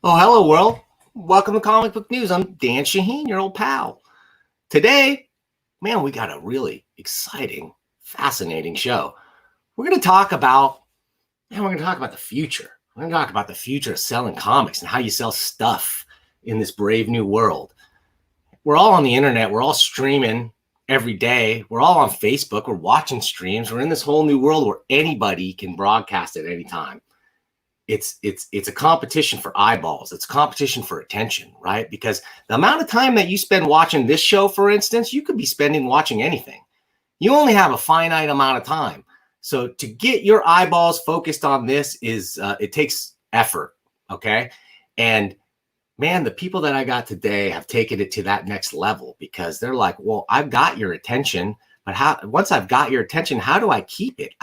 Oh, hello, world. Welcome to Comic Book News. I'm Dan Shahin, your old pal. Today, man, we got a really exciting, fascinating show. We're going to talk about, the future. We're going to talk about the future of selling comics and how you sell stuff in this brave new world. We're all on the internet. We're all streaming every day. We're all on Facebook. We're watching streams. We're in this whole new world where anybody can broadcast at any time. It's a competition for eyeballs. It's a competition for attention, right? Because the amount of time that you spend watching this show, for instance, you could be spending watching anything. You only have a finite amount of time. So to get your eyeballs focused on this it takes effort, okay? And man, the people that I got today have taken it to that next level because they're like, well, I've got your attention. But once I've got your attention, how do I keep it?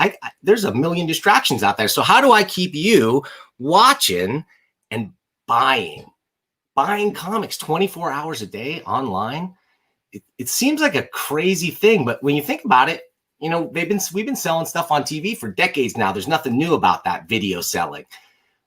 There's a million distractions out there. So how do I keep you watching and buying comics 24 hours a day online? It seems like a crazy thing, but when you think about it, you know, we've been selling stuff on TV for decades now. There's nothing new about that, video selling.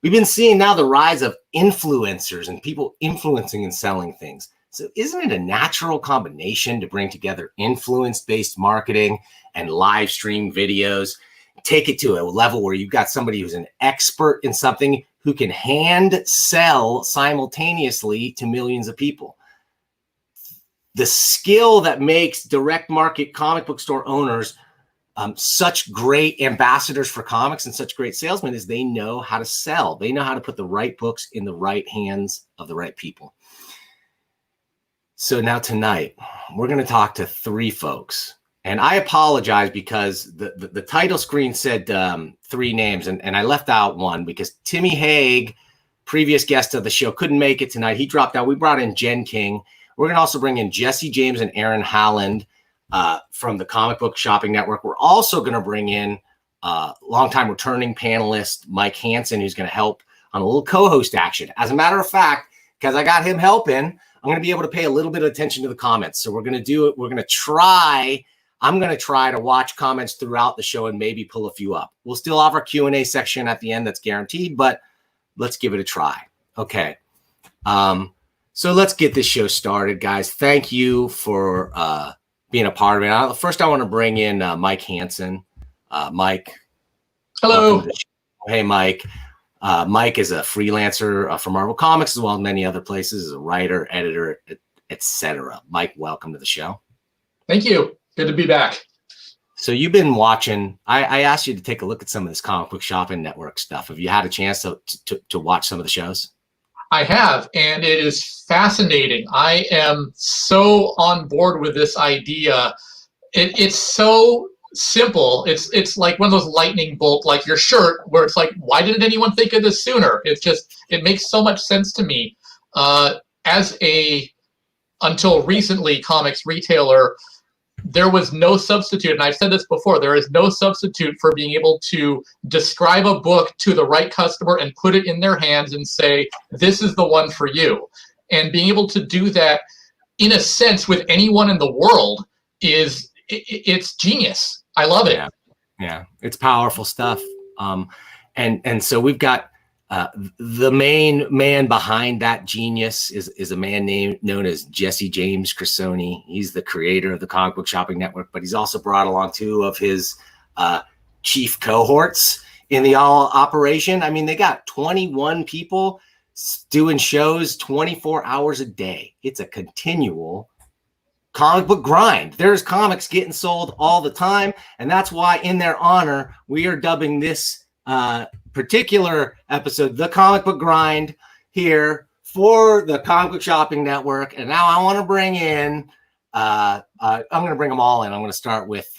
We've been seeing now the rise of influencers and people influencing and selling things. So isn't it a natural combination to bring together influence-based marketing and live stream videos, take it to a level where you've got somebody who's an expert in something who can hand sell simultaneously to millions of people? The skill that makes direct market comic book store owners such great ambassadors for comics and such great salesmen is they know how to sell. They know how to put the right books in the right hands of the right people. So now tonight, we're going to talk to three folks. And I apologize because the title screen said three names, and I left out one because Timmy Haig, previous guest of the show, couldn't make it tonight. He dropped out. We brought in Jen King. We're going to also bring in Jesse James and Aaron Haaland from the Comic Book Shopping Network. We're also going to bring in longtime returning panelist Mike Hansen, who's going to help on a little co-host action. As a matter of fact, because I got him helping, I'm going to be able to pay a little bit of attention to the comments. So we're going to do it. I'm going to try to watch comments throughout the show and maybe pull a few up. We'll still have our Q&A section at the end. That's guaranteed, but let's give it a try. Okay. So let's get this show started, guys. Thank you for being a part of it. First, I want to bring in Mike Hansen. Mike. Hello. Hey, Mike. Mike is a freelancer for Marvel Comics as well as many other places, as a writer, editor, etc. Mike, welcome to the show. Thank you. Good to be back. So you've been watching. I asked you to take a look at some of this Comic Book Shopping Network stuff. Have you had a chance to watch some of the shows? I have, and it is fascinating. I am so on board with this idea. It's so simple. It's like one of those lightning bolt, like your shirt, where it's like, why didn't anyone think of this sooner? It makes so much sense to me. As a until recently comics retailer, there was no substitute, and I've said this before, there is no substitute for being able to describe a book to the right customer and put it in their hands and say, this is the one for you. And being able to do that in a sense with anyone in the world it's genius. I love it. Yeah, it's powerful stuff. And so we've got the main man behind that genius is a man known as Jesse James Criscione. He's the creator of the Comic Book Shopping Network, but he's also brought along two of his chief cohorts in the all operation. I mean, they got 21 people doing shows 24 hours a day. It's a continual comic book grind. There's comics getting sold all the time, and that's why in their honor we are dubbing this particular episode the Comic Book Grind here for the Comic Book Shopping Network. And now I want to bring in I'm going to bring them all in. I'm going to start with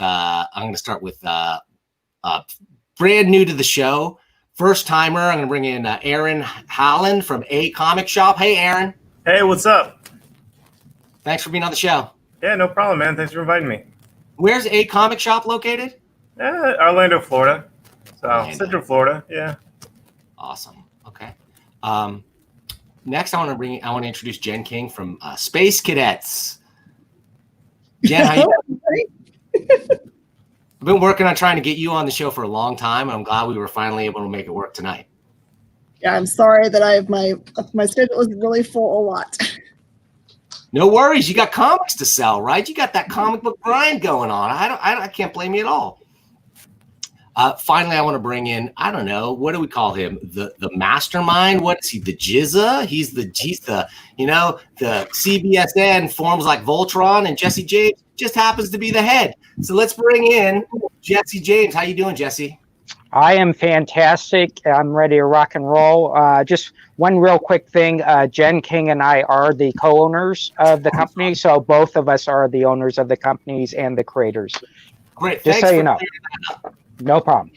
brand new to the show, first timer. I'm going to bring in Aaron Haaland from A Comic Shop. Hey, Aaron. Hey, what's up? Thanks for being on the show. Yeah, no problem, man. Thanks for inviting me. Where's A Comic Shop located? Orlando, Florida. So Central Florida, yeah. Awesome. Okay. Next, I want to introduce Jen King from Space Cadets. Jen, how you doing? I've been working on trying to get you on the show for a long time, and I'm glad we were finally able to make it work tonight. Yeah, I'm sorry that my schedule is really full a lot. No worries. You got comics to sell, right? You got that comic book grind going on. I can't blame you at all. Finally, I want to bring in, I don't know, what do we call him? The mastermind? What is he? The Jizza? He's the the CBSN forms like Voltron, and Jesse James just happens to be the head. So let's bring in Jesse James. How you doing, Jesse? I am fantastic. I'm ready to rock and roll. Just one real quick thing. Jen King and I are the co-owners of the company. So both of us are the owners of the companies and the creators. Great. Just Thanks so you know. No problem.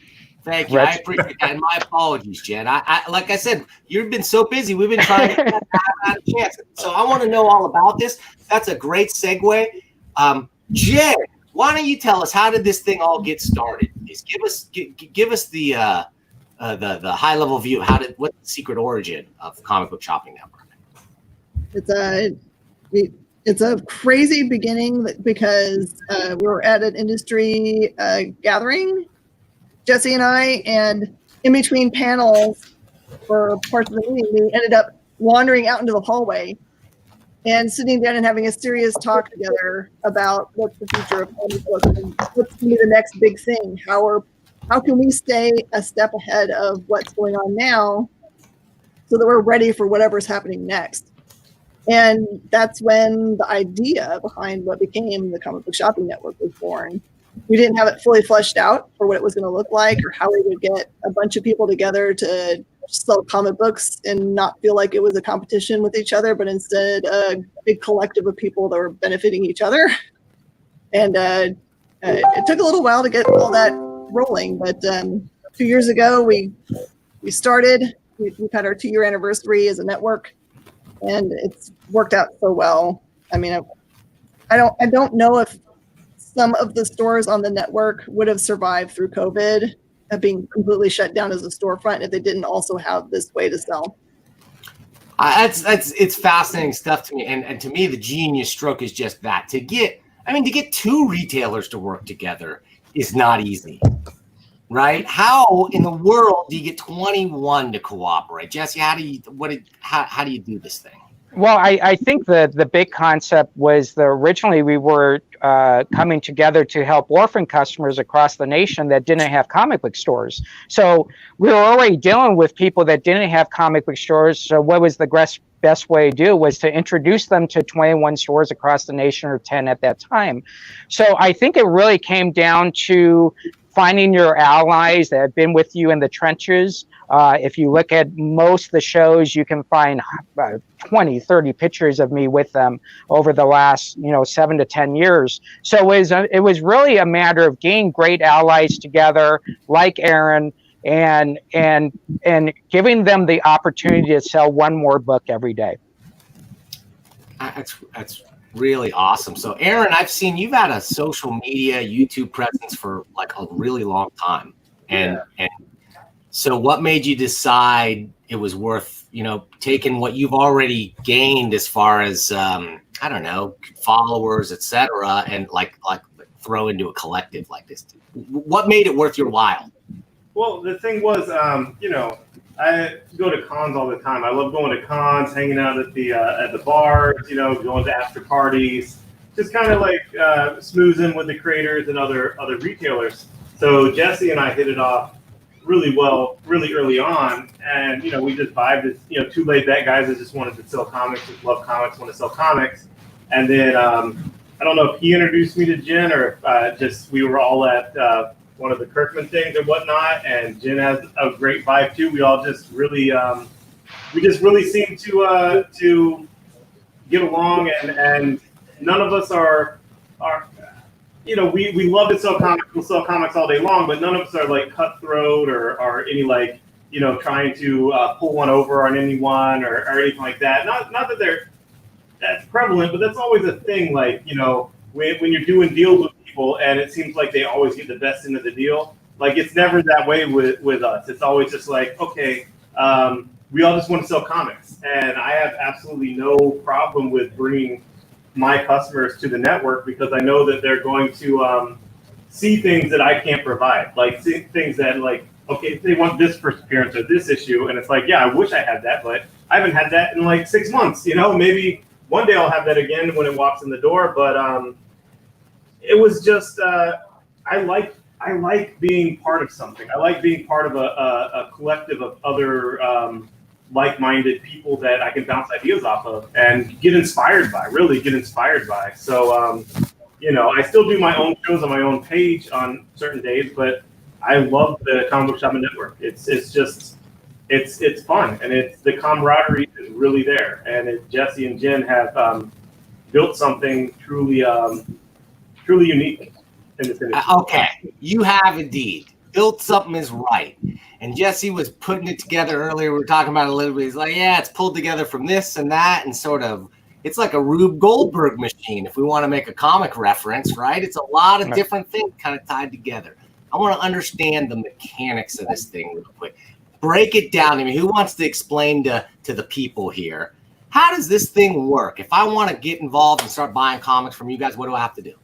Thank you. I appreciate that. And my apologies, Jen. I like I said, you've been so busy. We've been trying to get a chance. So I want to know all about this. That's a great segue. Jen, why don't you tell us, how did this thing all get started? Please give us the high level view. What's the secret origin of the Comic Book Shopping Network? It's a crazy beginning because we were at an industry gathering, Jesse and I, and in between panels for parts of the meeting, we ended up wandering out into the hallway and sitting down and having a serious talk together about what's the future of comic books and what's going to be the next big thing. How can we stay a step ahead of what's going on now so that we're ready for whatever's happening next? And that's when the idea behind what became the Comic Book Shopping Network was born. We didn't have it fully fleshed out for what it was going to look like or how we would get a bunch of people together to sell comic books and not feel like it was a competition with each other, but instead a big collective of people that were benefiting each other. And it took a little while to get all that rolling, but 2 years ago we started. We've had our 2-year anniversary as a network, and it's worked out so well. I mean, I don't know if some of the stores on the network would have survived through COVID, being completely shut down as a storefront, if they didn't also have this way to sell. It's fascinating stuff to me, and to me, the genius stroke is just that. To get two retailers to work together is not easy, right? How in the world do you get 21 to cooperate, Jesse? How do you do this thing? Well, I think the big concept was that originally we were coming together to help orphan customers across the nation that didn't have comic book stores. So we were already dealing with people that didn't have comic book stores. So what was the best way to do was to introduce them to 21 stores across the nation, or 10 at that time. So I think it really came down to finding your allies that have been with you in the trenches. If you look at most of the shows, you can find 20, 30 pictures of me with them over the last, 7 to 10 years. So it was really a matter of getting great allies together, like Aaron, and giving them the opportunity to sell one more book every day. That's really awesome. So Aaron, I've seen you've had a social media YouTube presence for like a really long time. And so what made you decide it was worth, taking what you've already gained as far as, followers, et cetera, and like throw into a collective like this? What made it worth your while? Well, the thing was, I go to cons all the time. I love going to cons, hanging out at the bars, going to after parties, just kind of like smoozing with the creators and other retailers. So Jesse and I hit it off really well, really early on, and we just vibed as two laid back guys that just wanted to sell comics, just love comics, want to sell comics. And then I don't know if he introduced me to Jen or just we were all at one of the Kirkman things or whatnot, and Jen has a great vibe too. We all just really seem to get along, and none of us are we love to sell comics. We'll sell comics all day long, but none of us are like cutthroat or any like trying to pull one over on anyone or anything like that. Not that that's prevalent, but that's always a thing. Like when you're doing deals with people, and it seems like they always get the best end of the deal. Like it's never that way with us. It's always just like, okay, we all just want to sell comics, and I have absolutely no problem with bringing my customers to the network because I know that they're going to see things that I can't provide, like see things that like okay, they want this first appearance or this issue, and it's like, yeah, I wish I had that, but I haven't had that in like 6 months. Maybe one day I'll have that again when it walks in the door. But it was just I like being part of something. I like being part of a collective of other like-minded people that I can bounce ideas off of and get inspired by. Really get inspired by. So I still do my own shows on my own page on certain days, but I love the Comic Book Shopping Network. It's fun, and the camaraderie is really there. And Jesse and Jen have built something truly unique in this industry. Okay, you have indeed built something is right. And Jesse was putting it together earlier. We were talking about it a little bit. He's like, yeah, it's pulled together from this and that, and sort of. It's like a Rube Goldberg machine, if we want to make a comic reference, right? It's a lot of different things kind of tied together. I want to understand the mechanics of this thing real quick. Break it down to me. Who wants to explain to the people here? How does this thing work? If I want to get involved and start buying comics from you guys, what do I have to do?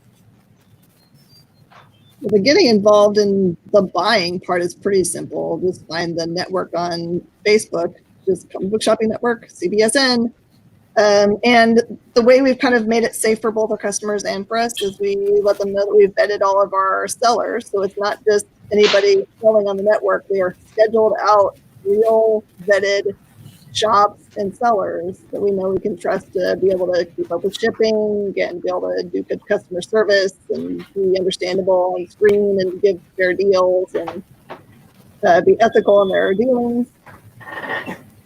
The getting involved in the buying part is pretty simple. Just find the network on Facebook, just Comic Book Shopping Network, CBSN. And the way we've kind of made it safe for both our customers and for us is we let them know that we've vetted all of our sellers. So it's not just anybody selling on the network. They are scheduled out, real vetted shops and sellers that we know we can trust to be able to keep up with shipping and be able to do good customer service and be understandable on screen and give fair deals and be ethical in their dealings.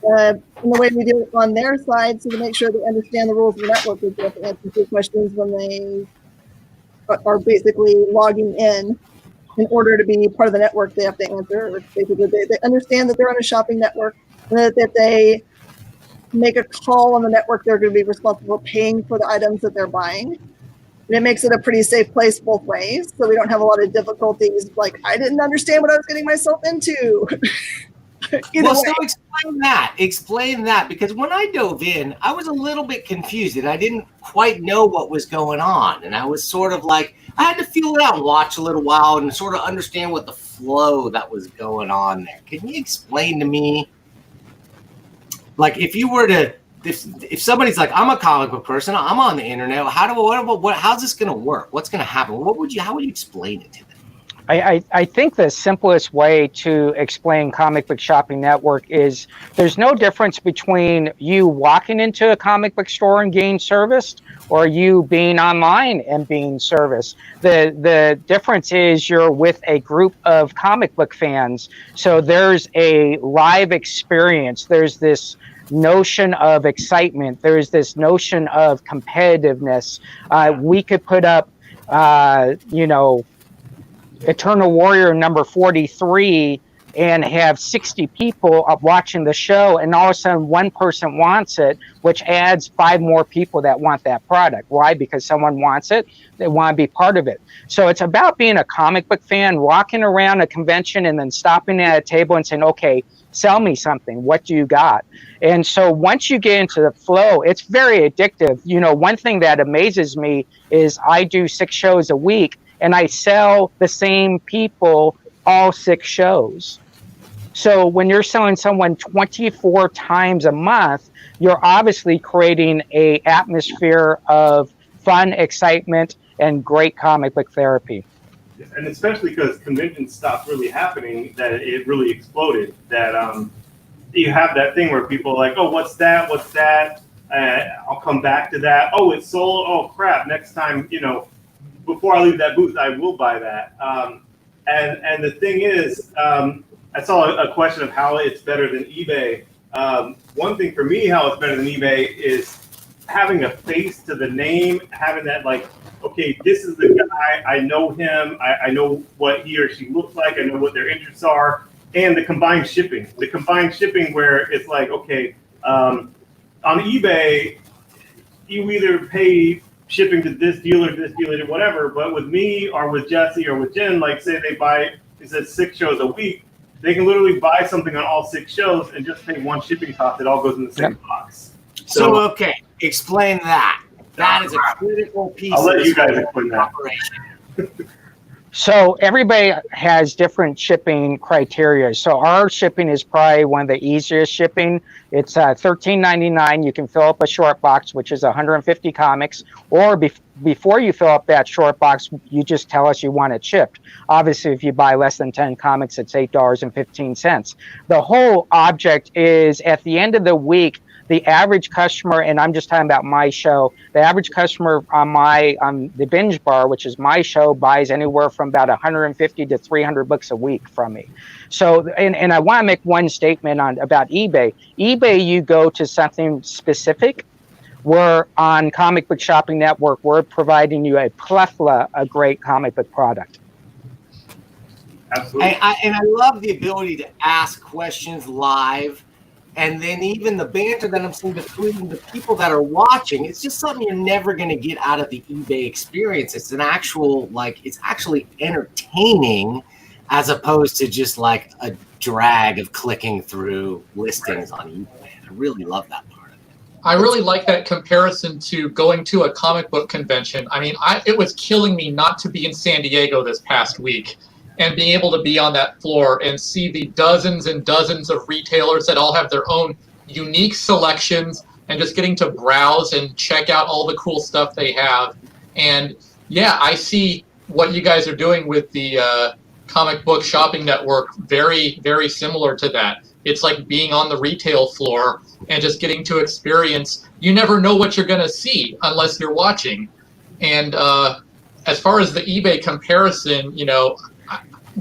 And the way we do it on their side, so to make sure they understand the rules of the network, we have to answer 2 questions when they are basically logging in order to be part of the network. They have to answer. Basically, they understand that they're on a shopping network, and that if they make a call on the network, they're going to be responsible for paying for the items that they're buying. And it makes it a pretty safe place both ways, so we don't have a lot of difficulties. Like, I didn't understand what I was getting myself into. So explain that, because when I dove in, I was a little bit confused and I didn't quite know what was going on. And I was sort of like, I had to feel it out and watch a little while and sort of understand what the flow that was going on there. Can you explain to me, like, if you were to, if somebody's like, I'm a comic book person, I'm on the internet, how's this going to work? What's going to happen? How would you explain it to them? I think the simplest way to explain Comic Book Shopping Network is there's no difference between you walking into a comic book store and getting serviced or you being online and being serviced. The difference is you're with a group of comic book fans. So there's a live experience. There's this notion of excitement. There's this notion of competitiveness. We could put up, Eternal Warrior number 43 and have 60 people up watching the show, and all of a sudden one person wants it, which adds 5 more people that want that product. Why? Because someone wants it, they want to be part of it. So it's about being a comic book fan, walking around a convention and then stopping at a table and saying, okay, sell me something. What do you got? And so once you get into the flow, it's very addictive. One thing that amazes me is I do 6 shows a week, and I sell the same people all 6 shows. So when you're selling someone 24 times a month, you're obviously creating an atmosphere of fun, excitement, and great comic book therapy. And especially because conventions stopped really happening, that it really exploded. That you have that thing where people are like, oh, what's that? What's that? I'll come back to that. Oh, it's sold. Oh, crap. Next time, before I leave that booth, I will buy that. And the thing is, I saw a question of how it's better than eBay. One thing for me, how it's better than eBay is having a face to the name, having that like, okay, this is the guy, I know him, I know what he or she looks like, I know what their interests are, and the combined shipping. The combined shipping where it's like, okay, on eBay, you either pay shipping to this dealer, whatever. But with me or with Jesse or with Jen, like say they buy, it says 6 shows a week, they can literally buy something on all 6 shows and just pay 1 shipping cost. It all goes in the same box. So okay, explain that. That is a critical piece. I'll let you guys explain that. Operation. So everybody has different shipping criteria. So our shipping is probably one of the easiest shipping. It's $13.99. You can fill up a short box, which is 150 comics, or before you fill up that short box, you just tell us you want it shipped. Obviously, if you buy less than 10 comics, it's $8.15. The whole object is at the end of the week, the average customer, and I'm just talking about my show, the average customer on the binge bar, which is my show, buys anywhere from about 150 to 300 books a week from me. So, and I want to make one statement about eBay. eBay, you go to something specific. We're on Comic Book Shopping Network. We're providing you a plethora of great comic book product. Absolutely. And I love the ability to ask questions live. And then even the banter that I'm seeing between the people that are watching, it's just something you're never going to get out of the eBay experience. It's an actual, it's actually entertaining as opposed to just like a drag of clicking through listings on eBay. I really love that part of it. I really like that comparison to going to a comic book convention. I mean, it was killing me not to be in San Diego this past week. And being able to be on that floor and see the dozens and dozens of retailers that all have their own unique selections, and just getting to browse and check out all the cool stuff they have. And yeah, I see what you guys are doing with the Comic Book Shopping Network, very, very similar to that. It's like being on the retail floor and just getting to experience. You never know what you're going to see unless you're watching. And as far as the eBay comparison,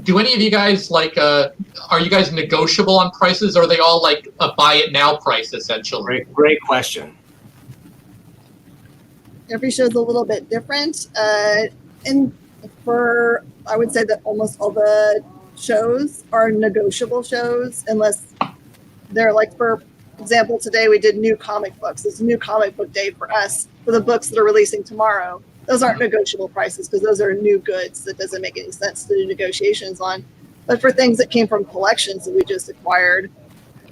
do any of you guys are you guys negotiable on prices, or are they all like a buy it now price essentially? Great question. Every show is a little bit different. And I would say that almost all the shows are negotiable shows, unless they're for example, today we did new comic books. It's a new comic book day for us for the books that are releasing tomorrow. Those aren't negotiable prices because those are new goods that doesn't make any sense to do negotiations on. But for things that came from collections that we just acquired,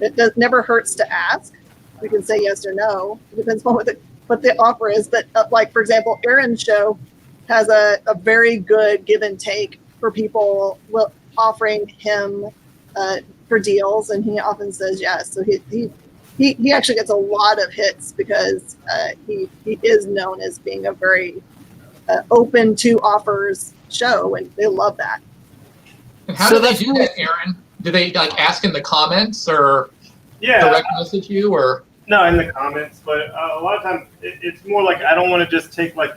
it never hurts to ask. We can say yes or no. It depends on what the offer is. But for example, Aaron's show has a very good give and take for people offering him for deals, and he often says yes. So he actually gets a lot of hits because he is known as being a very open to offers show, and they love that. And how do they do that, Aaron? Do they ask in the comments or direct message you, or? No, in the comments, but a lot of times it's more like I don't want to just take $1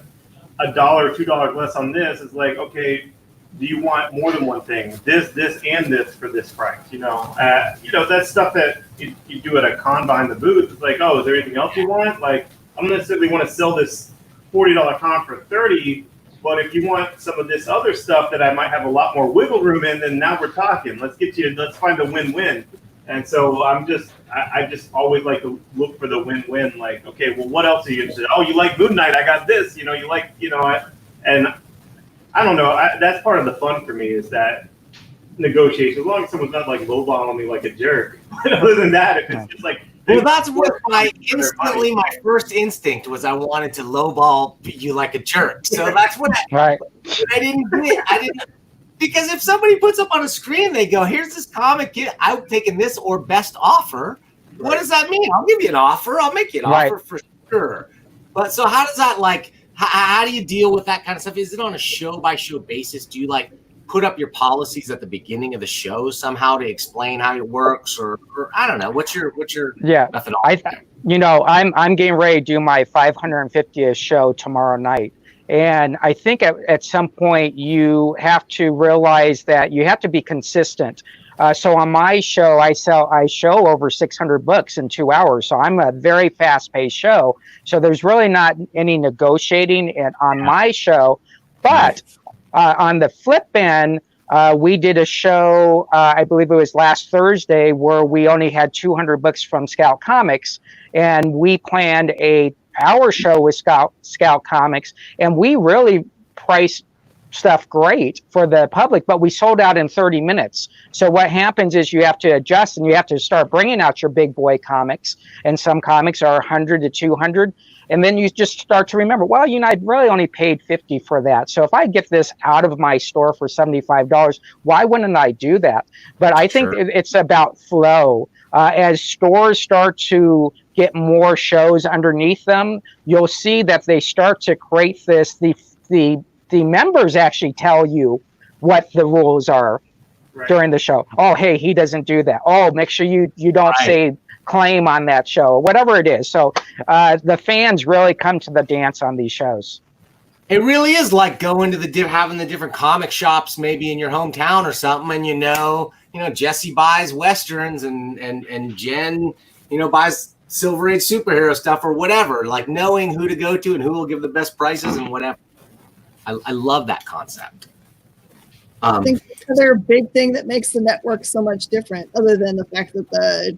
or $2 less on this. It's like, okay, do you want more than one thing? This, and this for this price? That's stuff that you do at a con behind the booth. It's like, oh, is there anything else you want? I don't necessarily want to sell this $40 con for $30, but if you want some of this other stuff that I might have a lot more wiggle room in, then now we're talking. Let's find a win-win. And so I just always like to look for the win-win. Okay, well, what else are you interested in? Oh, you like Moon Knight? I got this. And I don't know. That's part of the fun for me is that negotiation. As long as someone's not lowballing me like a jerk. But other than that, if it's just well, that's what my first instinct was. I wanted to lowball you like a jerk. So that's what I didn't do it. I didn't, because if somebody puts up on a screen, they go, "Here's this comic. I'm taking this or best offer." Right. What does that mean? I'll give you an offer. I'll make you an offer for sure. But so how does that how do you deal with that kind of stuff? Is it on a show by show basis? Do you put up your policies at the beginning of the show somehow to explain how it works, or I don't know. What's your methodology? I'm getting ready to do my 550th show tomorrow night, and I think at some point you have to realize that you have to be consistent. So on my show, I show over 600 books in 2 hours. So I'm a very fast-paced show. So there's really not any negotiating on my show, but. On the flip end, we did a show, I believe it was last Thursday, where we only had 200 books from Scout Comics, and we planned our show with Scout Comics, and we really priced stuff great for the public, but we sold out in 30 minutes. So what happens is you have to adjust and you have to start bringing out your big boy comics. And some comics are 100 to 200. And then you just start to remember, well, you know, I really only paid 50 for that. So if I get this out of my store for $75, why wouldn't I do that? But I think it's about flow. As stores start to get more shows underneath them, you'll see that they start to create this, the members actually tell you what the rules are during the show. Oh, hey, he doesn't do that. Oh, make sure you don't say claim on that show, whatever it is. So the fans really come to the dance on these shows. It really is like going to having the different comic shops maybe in your hometown or something, and you know Jesse buys westerns and Jen buys Silver Age superhero stuff or whatever. Like knowing who to go to and who will give the best prices and whatever. I love that concept. I think the other big thing that makes the network so much different, other than the fact that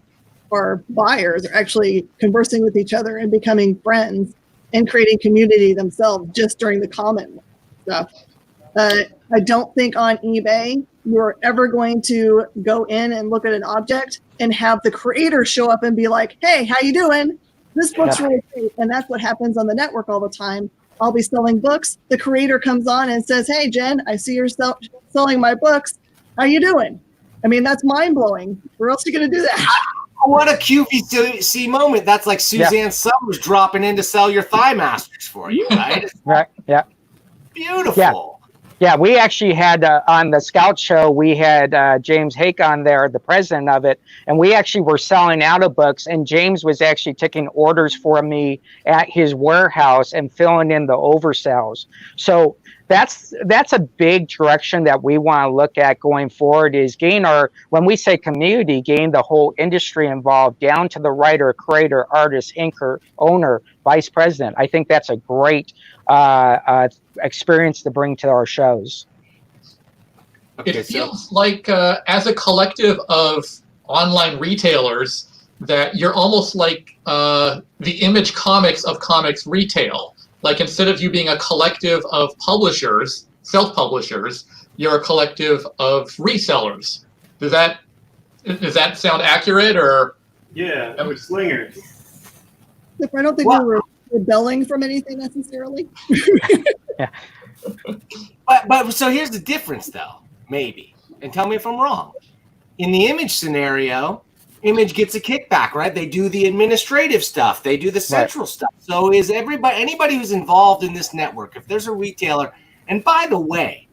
our buyers are actually conversing with each other and becoming friends and creating community themselves just during the comment stuff. I don't think on eBay you're ever going to go in and look at an object and have the creator show up and be like, hey, how you doing? This book's really great. And that's what happens on the network all the time. I'll be selling books. The creator comes on and says, hey, Jen, I see you're selling my books. How you doing? I mean, that's mind-blowing. Where else are you going to do that? What a QVC moment. That's like Suzanne Summers dropping in to sell your Thigh Masters for you, right? Right, yeah. Beautiful. Yeah, we actually had on the Scout show, we had James Hake on there, the president of it, and we actually were selling out of books, and James was actually taking orders for me at his warehouse and filling in the oversells. So that's a big direction that we want to look at going forward, is when we say community, gain the whole industry involved down to the writer, creator, artist, inker, owner, vice president. I think that's a great experience to bring to our shows. It feels like as a collective of online retailers that you're almost like the Image Comics of comics retail. Like instead of you being a collective of publishers, self-publishers, you're a collective of resellers. Does that sound accurate, or? Yeah, we're slingers. I don't think we were rebelling from anything necessarily. Yeah. But so here's the difference, though, maybe, and tell me if I'm wrong. In the Image scenario, Image gets a kickback, right? They do the administrative stuff. They do the central stuff. So is anybody who's involved in this network, if there's a retailer, and by the way,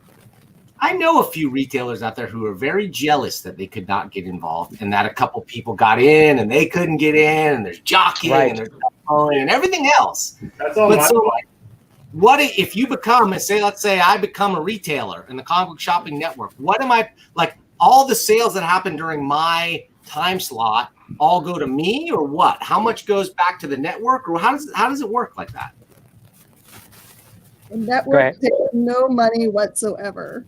I know a few retailers out there who are very jealous that they could not get involved and that a couple people got in and they couldn't get in, and there's jockeying and there's and everything else. That's all. But so, like, what if you become, let's say I become a retailer in the comic book shopping network? What am I, like, all the sales that happen during my time slot all go to me, or what? How much goes back to the network, or how does it work like that? The network takes no money whatsoever.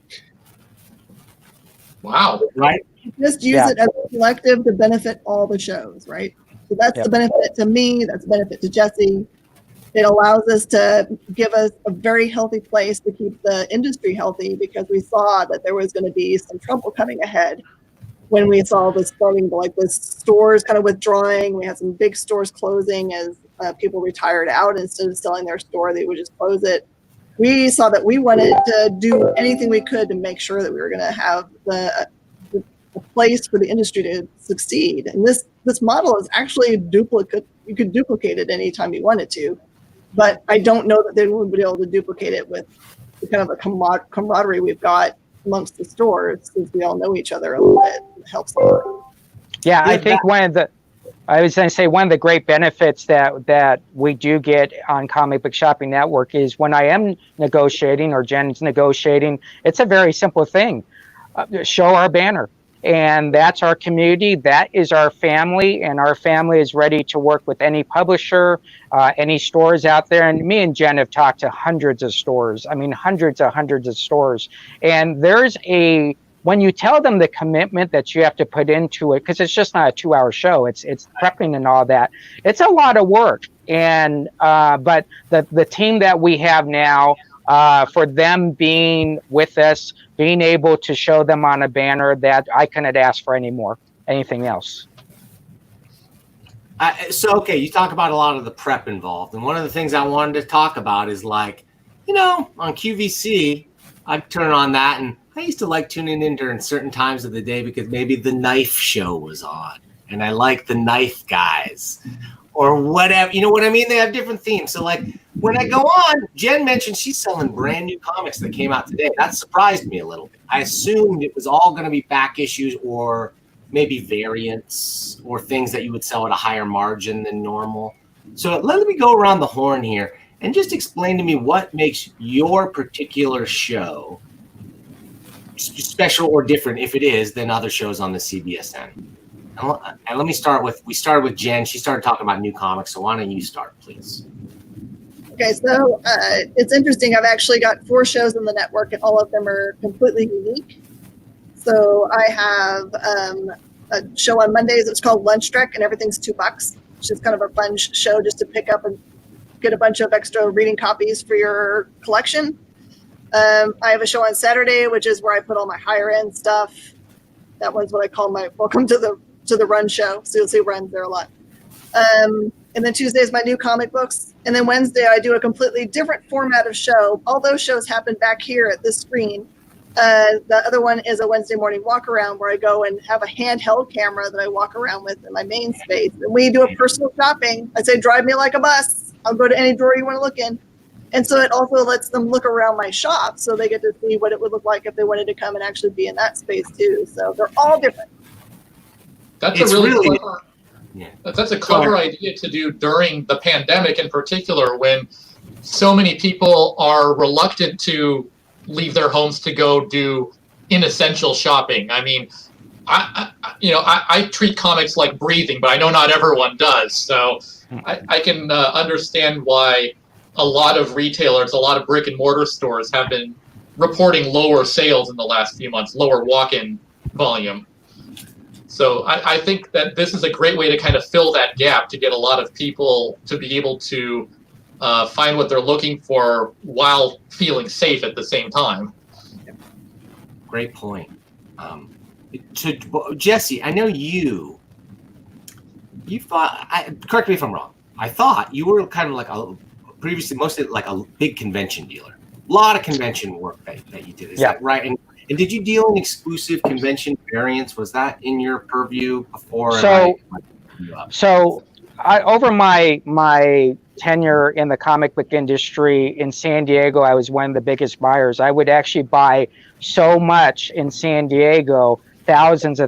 Wow. Right. Just use it as a collective to benefit all the shows, right? So that's the benefit to me. That's the benefit to Jesse. It allows us to give us a very healthy place to keep the industry healthy, because we saw that there was going to be some trouble coming ahead when we saw this starting, like the stores kind of withdrawing. We had some big stores closing as people retired out. Instead of selling their store, they would just close it. We saw that we wanted to do anything we could to make sure that we were going to have a place for the industry to succeed. And this model is actually duplicate. You could duplicate it anytime you wanted to, but I don't know that they would be able to duplicate it with the kind of a camaraderie we've got amongst the stores, since we all know each other a little bit. It helps a lot. Yeah, I think one of the great benefits that we do get on Comic Book Shopping Network is when I am negotiating or Jen's negotiating, it's a very simple thing. Show our banner. And that's our community. That is our family, and our family is ready to work with any publisher, any stores out there. And me and Jen have talked to hundreds of stores. I mean, hundreds of stores. And when you tell them the commitment that you have to put into it, because it's just not a 2-hour show, it's prepping and all that. It's a lot of work. And but the team that we have now, for them being with us, being able to show them on a banner, that I couldn't ask for anything else. Okay, you talk about a lot of the prep involved, and one of the things I wanted to talk about is, like, on QVC, I'd turn on that, and I used to like tuning in during certain times of the day because maybe the knife show was on, and I like the knife guys, or whatever. You know what I mean? They have different themes. So, like, when I go on, Jen mentioned she's selling brand new comics that came out today. That surprised me a little bit. I assumed it was all going to be back issues or maybe variants or things that you would sell at a higher margin than normal. So let me go around the horn here and just explain to me what makes your particular show special or different, if it is, than other shows on the CBSN. And let me start with, we started with Jen. She started talking about new comics. So why don't you start, please? Okay, so it's interesting. I've actually got 4 shows on the network, and all of them are completely unique. So I have a show on Mondays. It's called Lunch Trek, and everything's $2, which is kind of a fun show just to pick up and get a bunch of extra reading copies for your collection. I have a show on Saturday, which is where I put all my higher end stuff. That one's what I call my welcome to the run show. So you'll see runs there a lot. And then Tuesday is my new comic books. And then Wednesday, I do a completely different format of show. All those shows happen back here at this screen. The other one is a Wednesday morning walk around where I go and have a handheld camera that I walk around with in my main space. And we do a personal shopping. I say, drive me like a bus. I'll go to any drawer you want to look in. And so it also lets them look around my shop so they get to see what it would look like if they wanted to come and actually be in that space too. So they're all different. That's a really clever, that's a clever idea to do during the pandemic in particular, when so many people are reluctant to leave their homes to go do inessential shopping. I mean, I treat comics like breathing, but I know not everyone does. So I can understand why a lot of retailers, a lot of brick and mortar stores have been reporting lower sales in the last few months, lower walk-in volume. So I think that this is a great way to kind of fill that gap, to get a lot of people to be able to find what they're looking for while feeling safe at the same time. Great point. Jesse, I know you thought, correct me if I'm wrong, I thought you were kind of like previously mostly like a big convention dealer. A lot of convention work that you did. Is that right? And did you deal in exclusive convention variants? Was that in your purview before? So over my tenure in the comic book industry in San Diego, I was one of the biggest buyers. I would actually buy so much in San Diego, thousands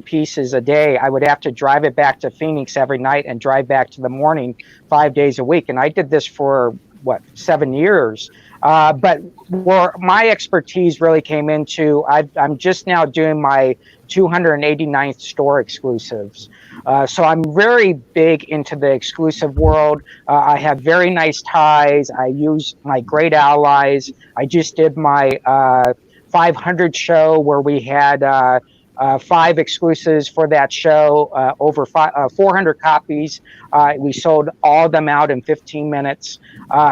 pieces a day. I would have to drive it back to Phoenix every night and drive back to the morning 5 days a week. And I did this for 7 years. But where my expertise really came into, I'm just now doing my 289th store exclusives. So I'm very big into the exclusive world. I have very nice ties. I use my great allies. I just did my 500 show where we had 5 exclusives for that show, over 400 copies. We sold all of them out in 15 minutes.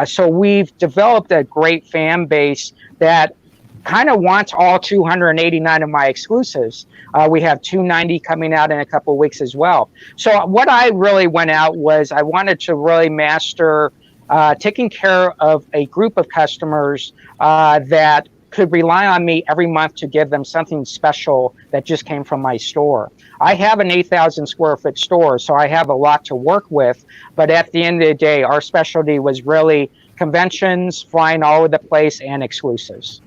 So we've developed a great fan base that kind of wants all 289 of my exclusives. We have 290 coming out in a couple of weeks as well. So what I really went out was I wanted to really master taking care of a group of customers that could rely on me every month to give them something special that just came from my store. I have an 8,000 square foot store, so I have a lot to work with. But at the end of the day, our specialty was really conventions, flying all over the place, and exclusives.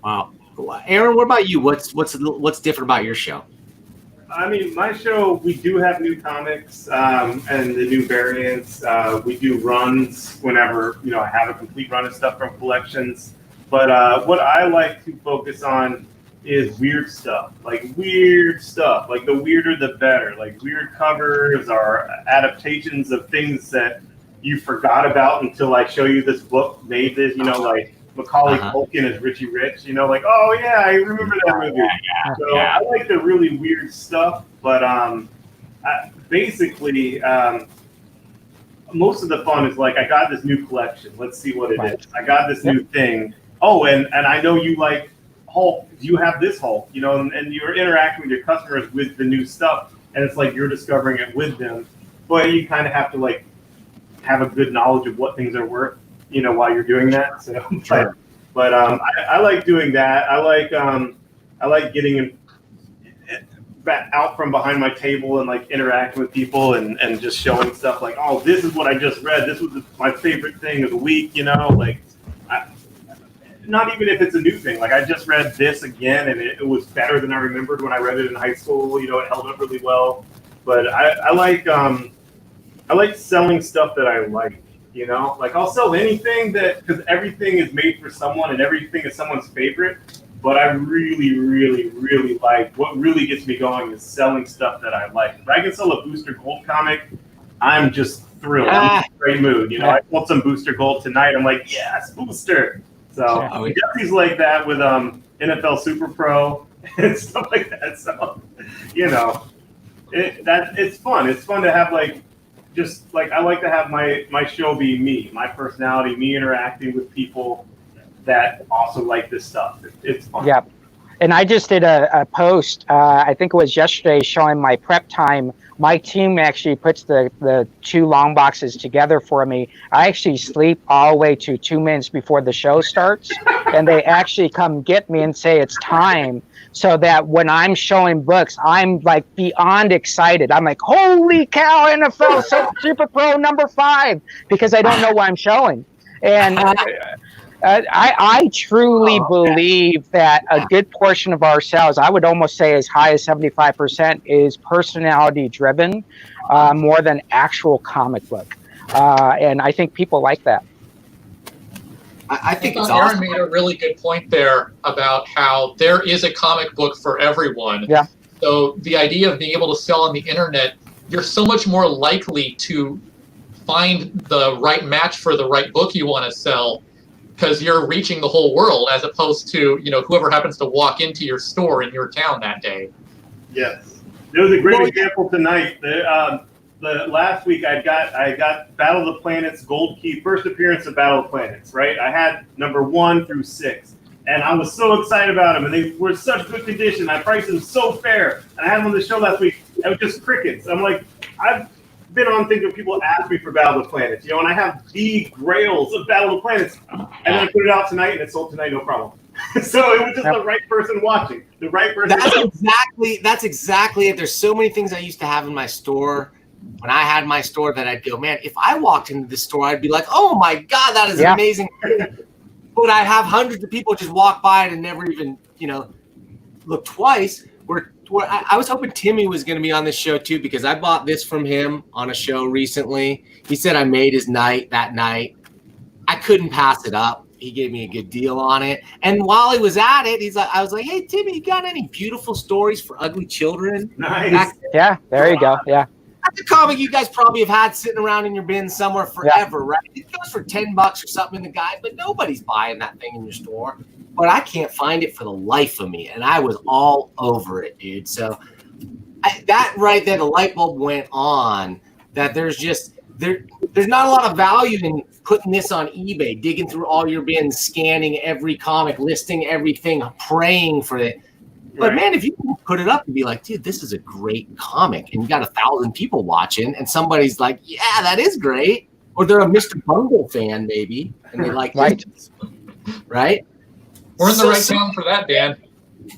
Wow. Aaron, what about you? What's different about your show? I mean, my show, we do have new comics and the new variants. We do runs whenever, I have a complete run of stuff from collections. But what I like to focus on is weird stuff. Like the weirder the better. Like weird covers or adaptations of things that you forgot about until I show you this book made this, like Macaulay Culkin as Richie Rich, oh yeah, I remember that movie. So I like the really weird stuff, but basically most of the fun is like, I got this new collection. Let's see what it Right. is. I got this new thing. Oh, and I know you like Hulk. Do you have this Hulk? You know, and you're interacting with your customers with the new stuff, and it's like you're discovering it with them. But you kind of have to like have a good knowledge of what things are worth, you know, while you're doing that. So, Sure. but I like doing that. I like getting in, out from behind my table and like interacting with people and just showing stuff like, oh, this is what I just read. This was my favorite thing of the week, you know, like not even if it's a new thing. Like I just read this again and it was better than I remembered when I read it in high school. You know, it held up really well. But I like selling stuff that I like, you know, like I'll sell anything because everything is made for someone and everything is someone's favorite. But I really, really, really like, what really gets me going is selling stuff that I like. If I can sell a Booster Gold comic, I'm just thrilled. I'm in a great mood. You know, I pulled some Booster Gold tonight. I'm like, yes, Booster. So Jesse's like that with NFL Super Pro and stuff like that. So, you know, it's fun. It's fun to have like, just like, I like to have my show be me, my personality, me interacting with people that also like this stuff. It's fun. Yeah. And I just did a post, I think it was yesterday, showing my prep time. My team actually puts the 2 long boxes together for me. I actually sleep all the way to 2 minutes before the show starts. And they actually come get me and say it's time. So that when I'm showing books, I'm like beyond excited. I'm like, holy cow, NFL Super Pro number 5, because I don't know what I'm showing. And I truly believe that a good portion of our sales, I would almost say as high as 75%, is personality driven more than actual comic book. And I think people like that. I think it's Aaron awesome. made a really good point there about how there is a comic book for everyone. Yeah. So the idea of being able to sell on the internet, you're so much more likely to find the right match for the right book you want to sell, because you're reaching the whole world as opposed to, you know, whoever happens to walk into your store in your town that day. Yes, there was a great example tonight. The last week I got Battle of the Planets Gold Key, first appearance of Battle of the Planets. Right, I had number 1 through 6, and I was so excited about them, and they were such good condition. I priced them so fair, and I had them on the show last week. It was just crickets. I'm like, I've been on thinking people ask me for Battle of the Planets, you know, and I have the grails of Battle of the Planets, and then I put it out tonight, and it sold tonight, no problem. So it was just the right person watching, the right person. That's exactly it. There's so many things I used to have in my store when I had my store that I'd go, man, if I walked into this store, I'd be like, oh my God, that is amazing. But I have hundreds of people just walk by it and never even, you know, look twice. I was hoping Timmy was going to be on this show too, because I bought this from him on a show recently. He said I made his night that night. I couldn't pass it up. He gave me a good deal on it. And while he was at it, I was like, hey, Timmy, you got any beautiful stories for ugly children? Nice. Yeah, there you go. Yeah. That's a comic you guys probably have had sitting around in your bin somewhere forever, right? It goes for $10 or something in the guide, but nobody's buying that thing in your store. But I can't find it for the life of me, and I was all over it, dude. So that right there, the light bulb went on. That there's not a lot of value in putting this on eBay, digging through all your bins, scanning every comic, listing everything, praying for it. But man, if you can put it up and be like, dude, this is a great comic, and you got 1,000 people watching, and somebody's like, yeah, that is great, or they're a Mr. Bungle fan maybe, and they like this, right? We're in the right town for that, Dan.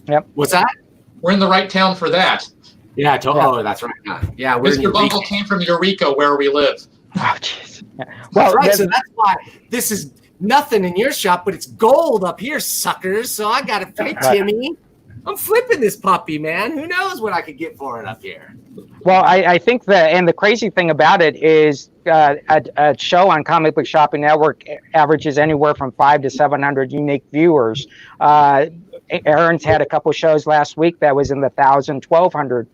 Yep. What's that? We're in the right town for that. Yeah. Oh, that's right. Yeah. We're Mr. Bungle came from Eureka, where we live. Oh, jeez. Well, that's right. So that's why this is nothing in your shop, but it's gold up here, suckers. So I got to pay Timmy. I'm flipping this puppy, man. Who knows what I could get for it up here? Well, I think and the crazy thing about it is a show on Comic Book Shopping Network averages anywhere from 500 to 700 unique viewers. Aaron's had a couple shows last week that was in the 1,000, 1,200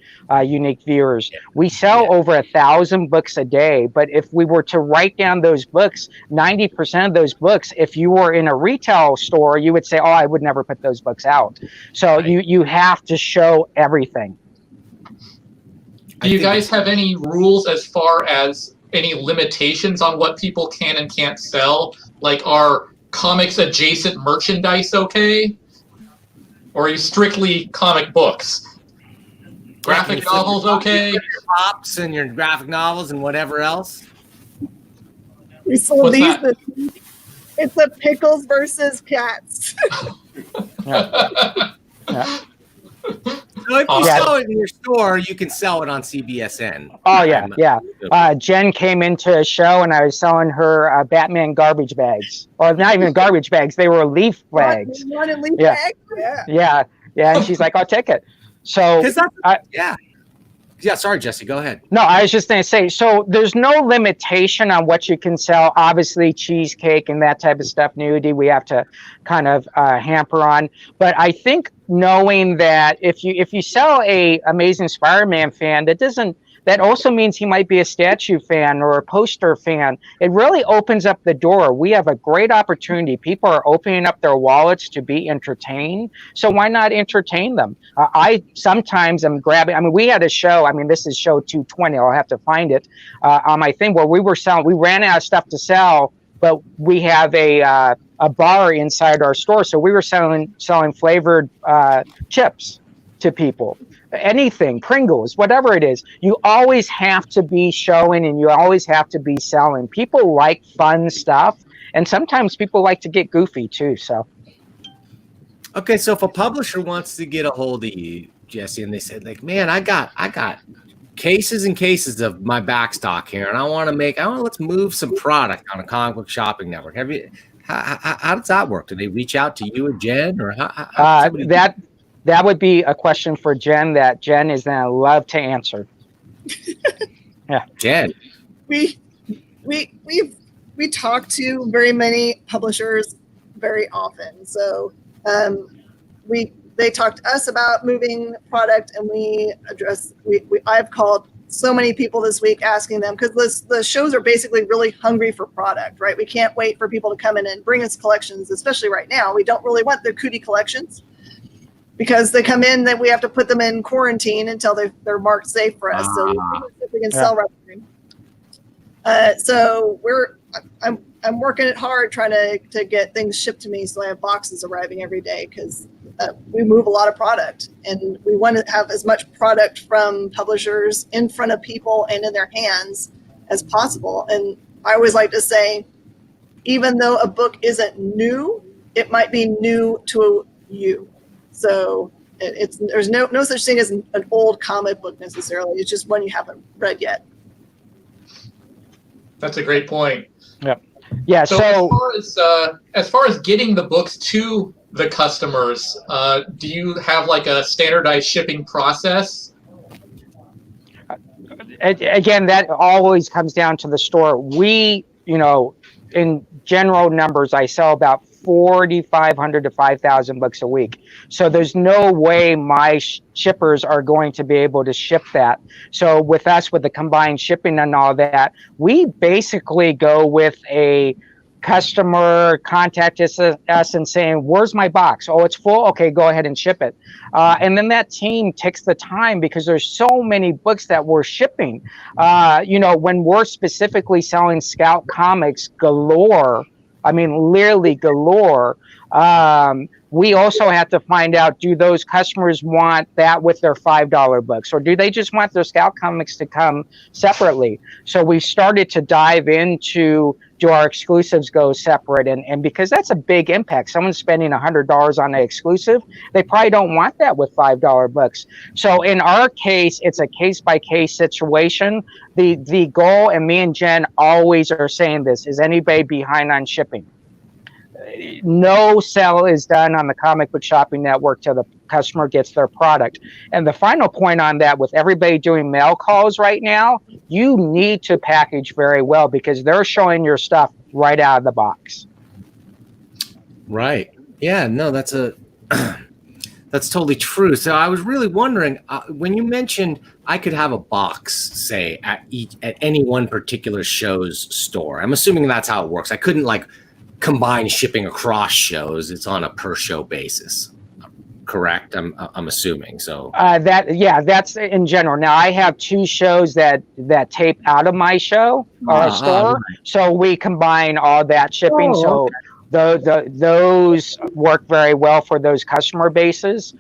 unique viewers. We sell over 1,000 books a day, but if we were to write down those books, 90% of those books, if you were in a retail store, you would say, oh, I would never put those books out. So you have to show everything. Do you guys have any rules as far as any limitations on what people can and can't sell? Like, are comics adjacent merchandise okay? Or are you strictly comic books? Graphic novels okay? Your pops and your graphic novels and whatever else. We sold What's these. that? It's a pickles versus cats. Yeah. So if you Awesome. sell it in your store, you can sell it on CBSN. Oh yeah. Jen came into a show and I was selling her Batman garbage bags, or not even garbage bags; they were leaf bags. One and leaf Yeah. bag? Yeah. Yeah, and she's like, "I'll take it." So Yeah, sorry, Jesse, go ahead. no, I was just going to say, so there's no limitation on what you can sell. Obviously, cheesecake and that type of stuff, nudity, we have to kind of hamper on. But I think knowing that if you sell a Amazing Spider-Man fan, that also means he might be a statue fan or a poster fan. It really opens up the door. We have a great opportunity. People are opening up their wallets to be entertained. So why not entertain them? I sometimes am grabbing, we had a show, this is show 220. I'll have to find it on my thing where we ran out of stuff to sell, but we have a bar inside our store. So we were selling flavored chips to people. Anything, Pringles, whatever it is, you always have to be showing and you always have to be selling. People like fun stuff, and sometimes people like to get goofy too. So, okay, so if a publisher wants to get a hold of you, Jesse, and they said, like, man, I got cases and cases of my back stock here, and let's move some product on a comic book shopping network. How does that work? Do they reach out to you or Jen, or how that would be a question for Jen that Jen is going to love to answer. Yeah, Jen. We talk to very many publishers very often. So they talk to us about moving product, and I've called so many people this week asking them, because the shows are basically really hungry for product, right? We can't wait for people to come in and bring us collections, especially right now. We don't really want their cootie collections, because they come in, then we have to put them in quarantine until they're marked safe for us. So we can sell right away. So I'm working it hard trying to get things shipped to me, so I have boxes arriving every day, because we move a lot of product, and we want to have as much product from publishers in front of people and in their hands as possible. And I always like to say, even though a book isn't new, it might be new to you. So there's no such thing as an old comic book necessarily. It's just one you haven't read yet. That's a great point. Yep. Yeah. So as far as getting the books to the customers, do you have like a standardized shipping process? Again, that always comes down to the store. We, in general numbers, I sell about 4,500 to 5,000 books a week. So there's no way my shippers are going to be able to ship that. So with us, with the combined shipping and all that, we basically go with a customer contact us and saying, where's my box? Oh, it's full. Okay, go ahead and ship it. And then that team takes the time, because there's so many books that we're shipping. When we're specifically selling Scout comics galore, literally galore, we also have to find out, do those customers want that with their $5 books, or do they just want their Scout comics to come separately? So we started to dive into, do our exclusives go separate? And because that's a big impact. Someone's spending $100 on an exclusive, they probably don't want that with $5 books. So in our case, it's a case-by-case situation. The goal, and me and Jen always are saying this, is anybody behind on shipping? No sell is done on the Comic Book Shopping Network till the customer gets their product. And the final point on that, with everybody doing mail calls right now, you need to package very well, because they're showing your stuff right out of the box. Right. Yeah, no, that's totally true. So I was really wondering, when you mentioned I could have a box, say, at any one particular show's store. I'm assuming that's how it works. I couldn't combine shipping across shows. It's on a per show basis. correct? I'm assuming so. That's in general. Now I have 2 shows that tape out of my show store, right. so we combine all that shipping. So okay. those work very well for those customer bases.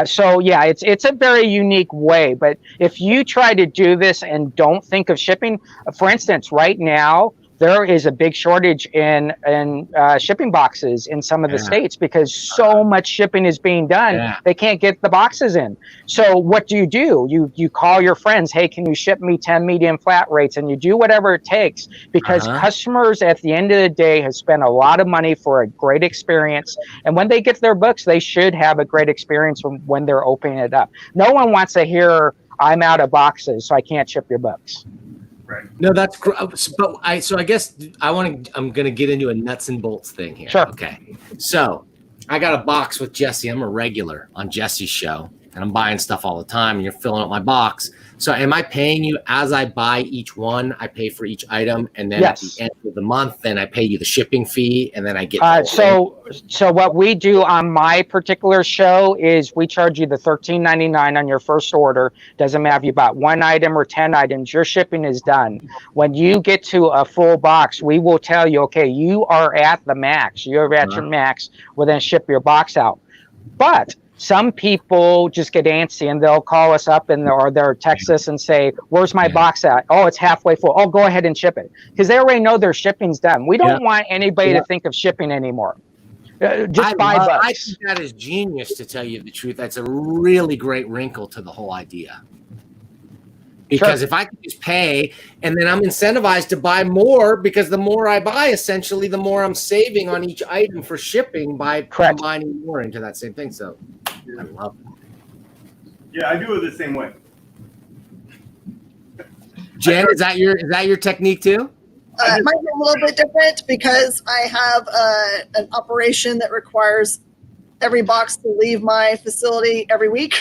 So yeah, it's a very unique way. But if you try to do this and don't think of shipping, for instance, right now there is a big shortage in shipping boxes in some of the states because so much shipping is being done. Yeah. They can't get the boxes in. So what do? You call your friends, hey, can you ship me 10 medium flat rates? And you do whatever it takes because customers at the end of the day have spent a lot of money for a great experience. And when they get their books, they should have a great experience when they're opening it up. No one wants to hear, I'm out of boxes, so I can't ship your books. Right. No, that's but I guess I'm gonna get into a nuts and bolts thing here. Sure. Okay. So I got a box with Jesse. I'm a regular on Jesse's show, and I'm buying stuff all the time. And you're filling up my box. So am I paying you as I buy each one? I pay for each item, and then at the end of the month, then I pay you the shipping fee, and then I get. So what we do on my particular show is we charge you the $13.99 on your first order. Doesn't matter if you bought 1 item or 10 items. Your shipping is done. When you get to a full box, we will tell you, okay, you are at the max. You're at your max. We'll then ship your box out. But some people just get antsy and they'll call us up or they'll text us and say, where's my box at? Oh, it's halfway full. Oh, go ahead and ship it. Because they already know their shipping's done. We don't want anybody to think of shipping anymore. Just buy books. I think that is genius, to tell you the truth. That's a really great wrinkle to the whole idea. Because if I can just pay and then I'm incentivized to buy more, because the more I buy, essentially, the more I'm saving on each item for shipping by combining more into that same thing. So I love it. Yeah, I do it the same way. Jen, is that your technique too? Mine's a little bit different because I have an operation that requires every box to leave my facility every week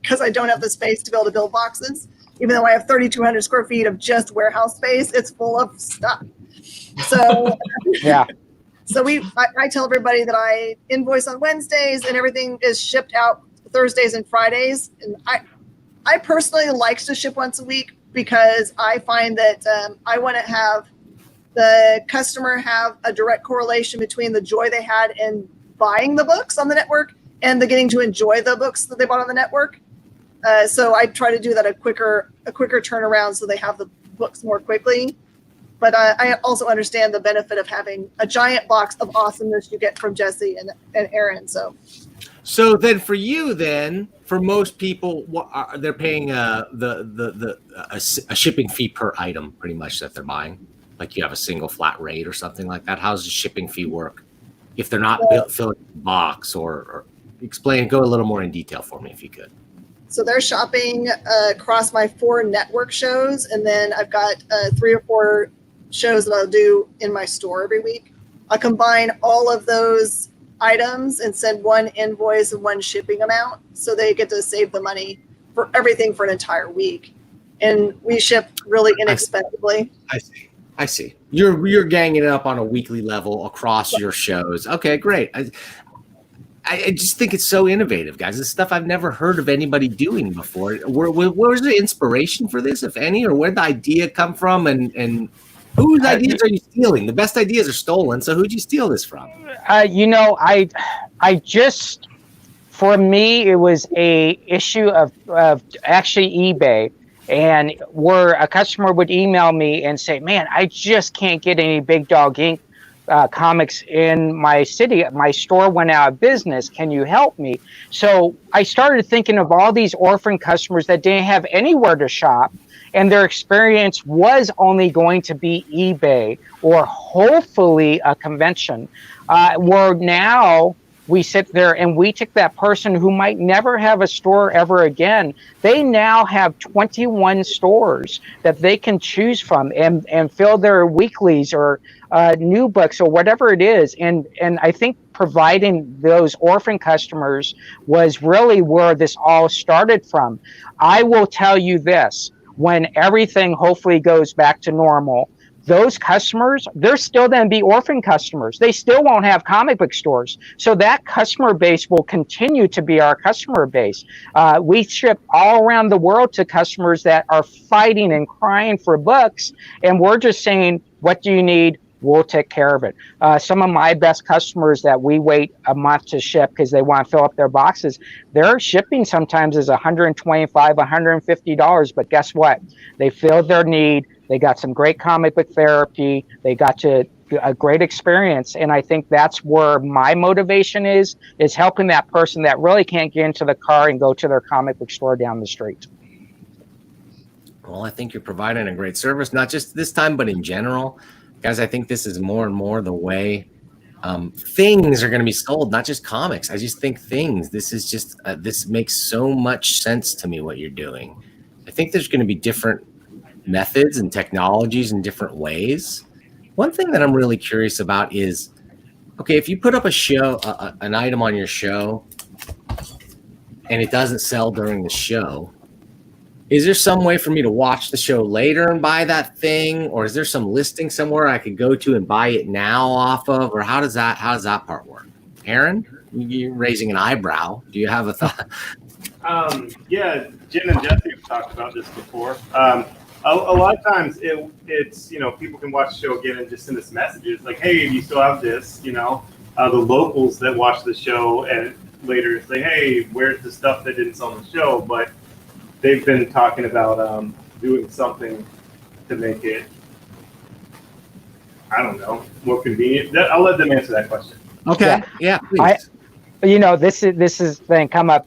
because I don't have the space to be able to build boxes. Even though I have 3,200 square feet of just warehouse space, it's full of stuff. So So I tell everybody that I invoice on Wednesdays and everything is shipped out Thursdays and Fridays. And I personally like to ship once a week because I find that I want to have the customer have a direct correlation between the joy they had in buying the books on the network and the getting to enjoy the books that they bought on the network. So I try to do that a quicker turnaround so they have the books more quickly. But I also understand the benefit of having a giant box of awesomeness you get from Jesse and Aaron. So then for you, for most people, they're paying a shipping fee per item, pretty much, that they're buying. Like you have a single flat rate or something like that. How does the shipping fee work? If they're not filling the box, or go a little more in detail for me if you could. So they're shopping across my 4 network shows, and then I've got 3 or 4 shows that I'll do in my store every week. I'll combine all of those items and send one invoice and one shipping amount, so they get to save the money for everything for an entire week. And we ship really inexpensively. I see. You're ganging it up on a weekly level across your shows. Okay, great. I just think it's so innovative, guys. It's stuff I've never heard of anybody doing before. Where was the inspiration for this, if any, or where did the idea come from? And whose ideas are you stealing? The best ideas are stolen. So who'd you steal this from? I just, for me, it was a issue of actually eBay. And where a customer would email me and say, man, I just can't get any Big Dog Ink comics in my city. My store went out of business. Can you help me? So I started thinking of all these orphan customers that didn't have anywhere to shop, and their experience was only going to be eBay or hopefully a convention. Where now we sit there and we take that person who might never have a store ever again. They now have 21 stores that they can choose from and fill their weeklies or new books or whatever it is. And I think providing those orphan customers was really where this all started from. I will tell you this, when everything hopefully goes back to normal, those customers, they're still going to be orphan customers. They still won't have comic book stores. So that customer base will continue to be our customer base. We ship all around the world to customers that are fighting and crying for books. And we're just saying, what do you need? We'll take care of it. Some of my best customers that we wait a month to ship because they want to fill up their boxes, their shipping sometimes is $125, $150. But guess what? They filled their need. They got some great comic book therapy. They got to a great experience. And I think that's where my motivation is helping that person that really can't get into the car and go to their comic book store down the street. Well, I think you're providing a great service, not just this time, but in general. Guys, I think this is more and more the way things are going to be sold, not just comics. I just think things. This is just, this makes so much sense to me, what you're doing. I think there's going to be different methods and technologies in different ways. One thing that I'm really curious about is, okay, if you put up a show, an item on your show, and it doesn't sell during the show, is there some way for me to watch the show later and buy that thing? Or is there some listing somewhere I could go to and buy it now off of? Or how does that part work? Aaron, you're raising an eyebrow. Do you have a thought? Yeah, Jen and Jesse have talked about this before. A lot of times it's, people can watch the show again and just send us messages like, hey, you still have this, the locals that watch the show and later say, hey, where's the stuff that didn't sell on the show? But they've been talking about doing something to make it, I don't know, more convenient. I'll let them answer that question. Okay. Yeah, please. This is going to come up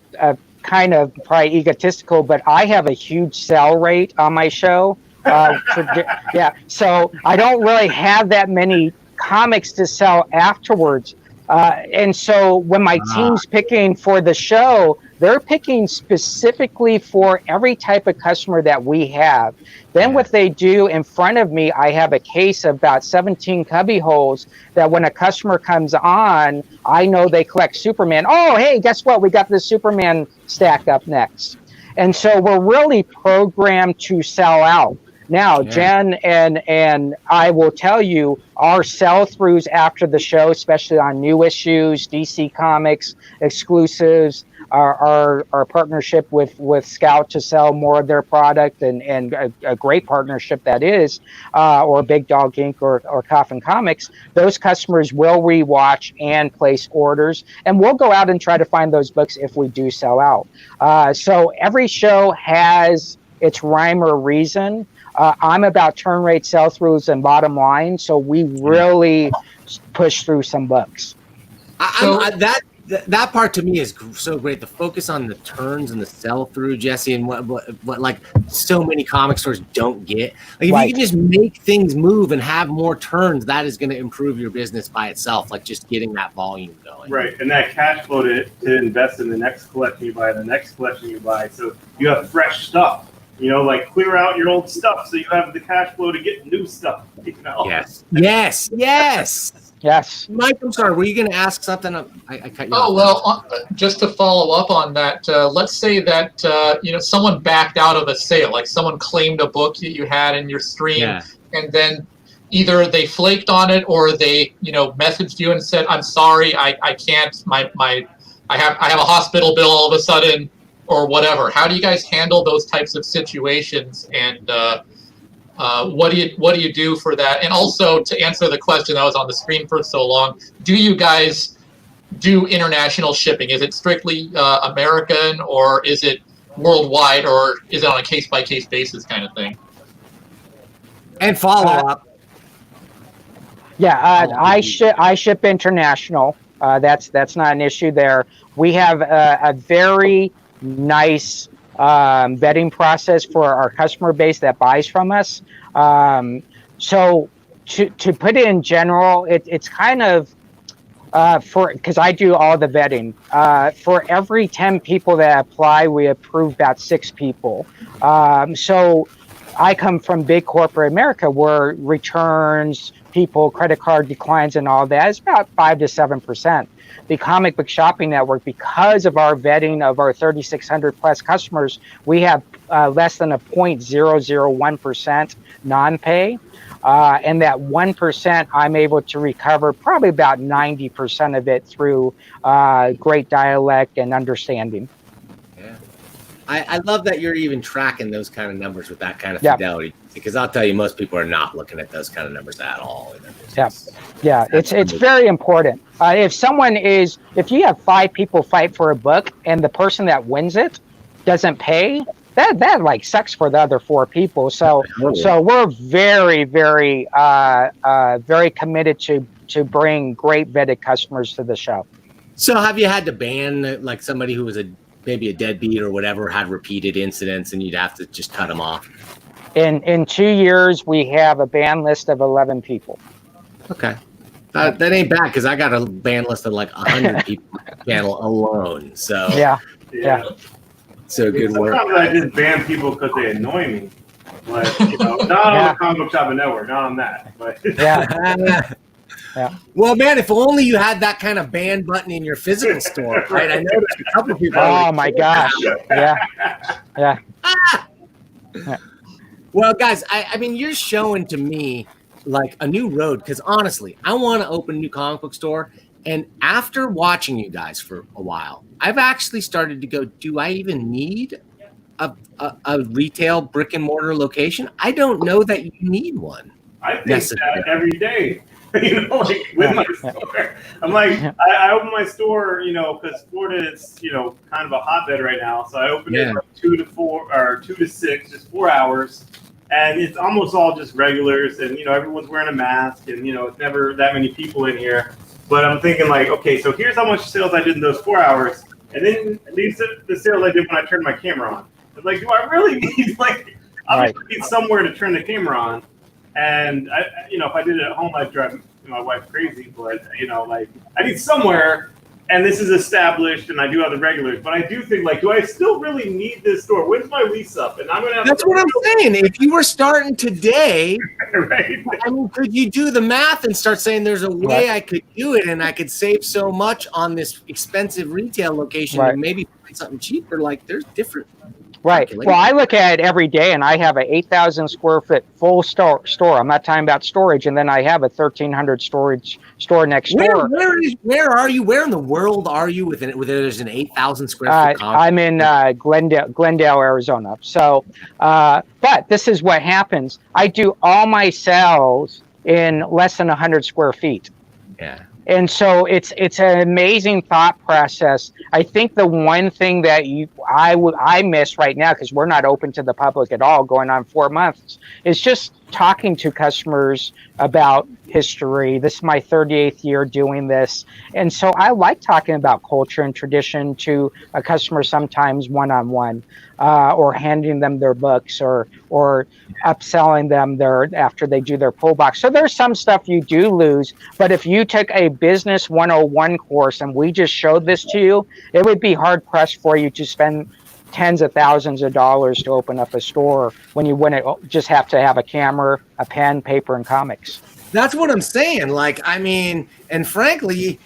kind of probably egotistical, but I have a huge sell rate on my show. So I don't really have that many comics to sell afterwards. And so when my team's picking for the show, they're picking specifically for every type of customer that we have. Then what they do in front of me, I have a case of about 17 cubby holes that when a customer comes on, I know they collect Superman. Oh, hey, guess what? We got this Superman stack up next. And so we're really programmed to sell out. Now, Jen and I will tell you, our sell-throughs after the show, especially on new issues, DC Comics, exclusives, our partnership with Scout to sell more of their product, and a great partnership that is, or Big Dog Inc. or Coffin Comics, those customers will rewatch and place orders, and we'll go out and try to find those books if we do sell out. So every show has its rhyme or reason. I'm about turn rate, sell-throughs, and bottom line, so we really push through some books. That part to me is so great. The focus on the turns and the sell-through, Jesse, and what like so many comic stores don't get. Like if you can just make things move and have more turns, that is going to improve your business by itself. Like just getting that volume going. Right, and that cash flow to invest in the next collection you buy, the next collection you buy, so you have fresh stuff. Like clear out your old stuff so you have the cash flow to get new stuff. Yes. Mike, I'm sorry. Were you going to ask something? I cut you off. Oh, well, just to follow up on that, let's say that, someone backed out of a sale, like someone claimed a book that you had in your stream, and then either they flaked on it or they, messaged you and said, I'm sorry, I can't, I have a hospital bill all of a sudden, or whatever. How do you guys handle those types of situations, and what do you do for that? And also, to answer the question that was on the screen for so long, do you guys do international shipping? Is it strictly American, or is it worldwide, or is it on a case-by-case basis kind of thing? And follow up. I ship international. That's not an issue there. We have a very nice vetting process for our customer base that buys from us. So to put it in general, it's kind of because I do all the vetting. For every 10 people that apply, we approve about 6 people. So I come from big corporate America where returns, people, credit card declines and all that is about 5 to 7%. The Comic Book Shopping Network, because of our vetting of our 3,600 plus customers, we have less than a 0.001% non-pay. And that 1%, I'm able to recover probably about 90% of it through great dialect and understanding. Yeah. I love that you're even tracking those kind of numbers with that kind of fidelity, because I'll tell you, most people are not looking at those kind of numbers at all. Yeah, it's very important. If you have 5 people fight for a book and the person that wins it doesn't pay, that like sucks for the other 4 people. So we're very, very, very committed to bring great vetted customers to the show. So have you had to ban like somebody who was maybe a deadbeat or whatever, had repeated incidents, and you'd have to just cut them off? In 2 years, we have a ban list of 11 people. Okay. That ain't bad, because I got a ban list of like 100 people on the channel alone. So yeah. So good work. Sometimes I just ban people because they annoy me. But, not on the Comic Book Shopping Network, not on that. But Yeah. Well, man, if only you had that kind of ban button in your physical store, right? I noticed a couple people. Oh my gosh! Yeah. Well, guys, I mean, you're showing to me like a new road, because honestly, I want to open a new comic book store. And after watching you guys for a while, I've actually started to go, do I even need a retail brick and mortar location? I don't know that you need one. I think that every day. Like with my store. I'm like, I open my store, because Florida is, kind of a hotbed right now. So I open it from 2 to 4 or 2 to 6, just 4 hours. And it's almost all just regulars. And, everyone's wearing a mask. And, it's never that many people in here. But I'm thinking like, okay, so here's how much sales I did in those 4 hours. And then these are the sales I did when I turned my camera on. I'm like, do I really need, I need somewhere to turn the camera on. And I, if I did it at home, I'd drive my wife crazy. But I need somewhere, and this is established, and I do have the regulars. But I do think, do I still really need this store? When's my lease up? And I'm gonna have. That's what I'm saying. If you were starting today, right? I mean, could you do the math and start saying there's a way I could do it, and I could save so much on this expensive retail location, and maybe find something cheaper? Like, there's different. Right. Well, I look at it every day, and I have a 8,000 square foot full store. I'm not talking about storage, and then I have a 1,300 storage store next door. Where are you? Where in the world are you within there's an 8,000 square foot? I'm in Glendale, Arizona. So, but this is what happens. I do all my sales in less than 100 square feet. Yeah. And so it's an amazing thought process. I think the one thing that I miss right now, because we're not open to the public at all, going on 4 months, is just talking to customers about history. This is my 38th year doing this. And so I like talking about culture and tradition to a customer, sometimes one-on-one, or handing them their books or upselling them after they do their pull box. So there's some stuff you do lose, but if you took a business 101 course and we just showed this to you, it would be hard pressed for you to spend tens of thousands of dollars to open up a store when you wouldn't just have to have a camera, a pen, paper, and comics. That's what I'm saying. And frankly,